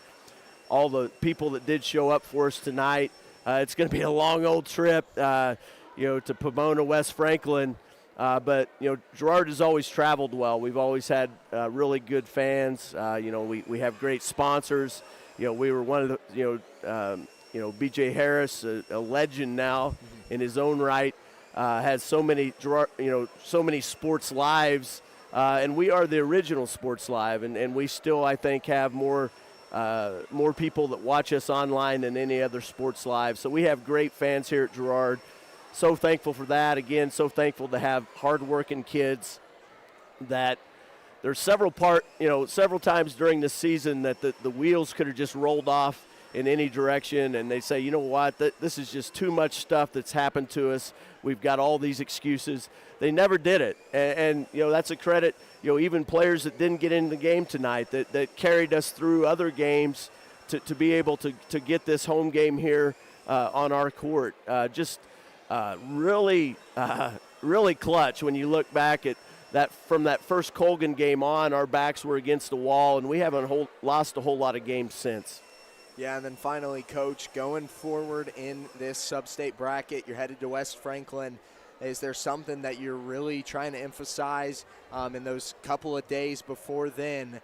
all the people that did show up for us tonight. It's going to be a long old trip, you know, to Pomona, West Franklin. But, you know, Girard has always traveled well. We've always had really good fans. You know, we have great sponsors. You know, we were one of the, you know, B.J. Harris, a legend now in his own right, has so many, you know, so many sports lives. And we are the original Sports Live, and we still, I think, have more people that watch us online than any other Sports Live. So we have great fans here at Girard. So thankful for that. Again, so thankful to have hardworking kids. That there's several times during the season that the wheels could have just rolled off in any direction, and they say, you know what, this is just too much stuff that's happened to us. We've got all these excuses. They never did it, and you know, that's a credit. You know, even players that didn't get in the game tonight that carried us through other games to be able to get this home game here on our court. Really clutch when you look back at that. From that first Colgan game on, our backs were against the wall, and we haven't lost a whole lot of games since. Yeah, and then finally, Coach, going forward in this sub-state bracket, you're headed to West Franklin. Is there something that you're really trying to emphasize in those couple of days before then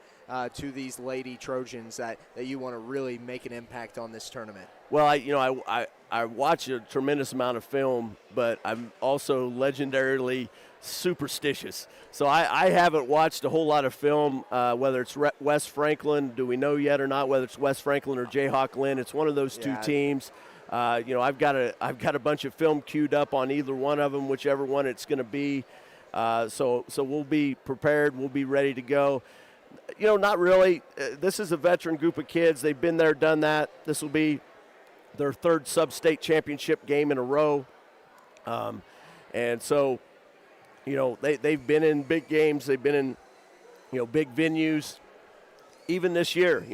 to these Lady Trojans that you want to really make an impact on this tournament? Well, I watch a tremendous amount of film, but I'm also legendarily superstitious. So I haven't watched a whole lot of film, whether it's West Franklin, do we know yet or not, whether it's West Franklin or Jayhawk Lynn. It's one of those two teams. I've got a bunch of film queued up on either one of them, whichever one it's going to be. So we'll be prepared. We'll be ready to go. Not really. This is a veteran group of kids. They've been there, done that. This will be their third sub-state championship game in a row. And so, they've been in big games. They've been in, big venues. Even this year,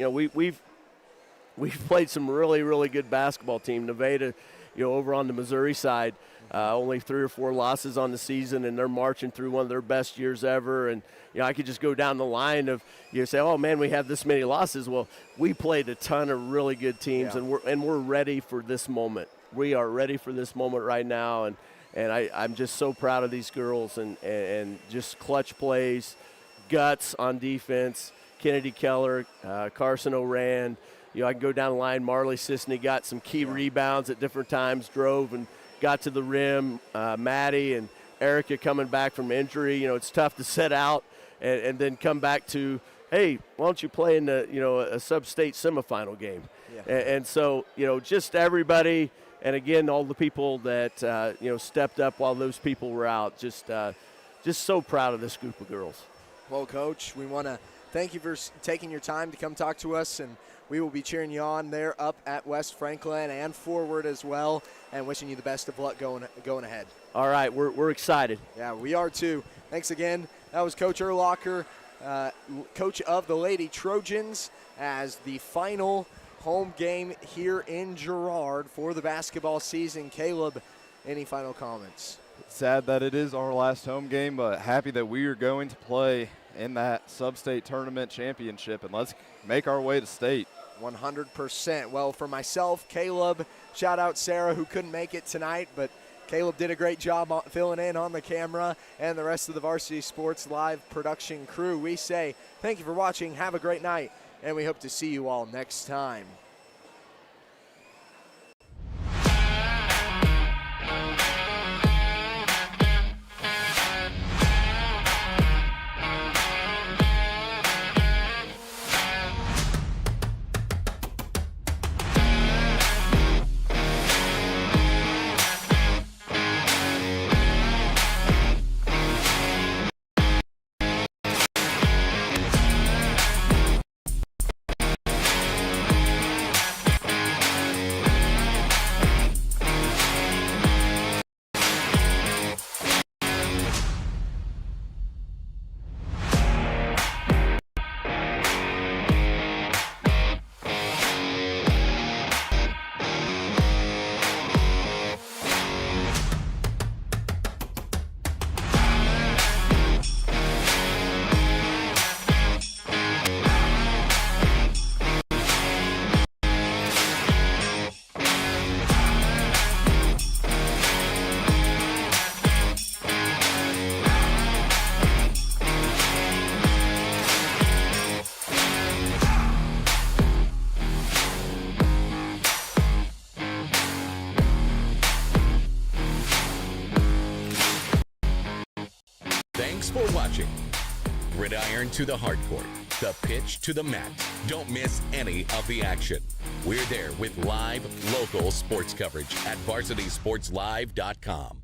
we've played some really, really good basketball team. Nevada, over on the Missouri side, only 3 or 4 losses on the season, and they're marching through one of their best years ever. And I could just go down the line of say, oh man, we have this many losses. Well, we played a ton of really good teams, and we're ready for this moment. We are ready for this moment right now, and I'm just so proud of these girls and just clutch plays, guts on defense. Kennedy Keller, Carson O'Rand. I can go down the line. Marley Sisney got some key rebounds at different times, drove and got to the rim. Maddie and Erica coming back from injury. It's tough to set out and then come back to, hey, why don't you play in a sub-state semifinal game? Yeah. And so, just everybody, and again, all the people that, stepped up while those people were out. Just so proud of this group of girls. Well, Coach, we want to thank you for taking your time to come talk to us, and we will be cheering you on there up at West Franklin and forward as well, and wishing you the best of luck going ahead. All right, we're excited. Yeah, we are too. Thanks again. That was Coach Urlacher, coach of the Lady Trojans, as the final home game here in Girard for the basketball season. Caleb, any final comments? Sad that it is our last home game, but happy that we are going to play in that sub-state tournament championship, and let's make our way to state. 100%. Well, for myself, Caleb, shout out Sarah, who couldn't make it tonight, but Caleb did a great job filling in on the camera, and the rest of the Varsity Sports Live production crew. We say thank you for watching, have a great night, and we hope to see you all next time. Thanks for watching. Gridiron to the hardcourt, the pitch to the mat. Don't miss any of the action. We're there with live, local sports coverage at varsitysportslive.com.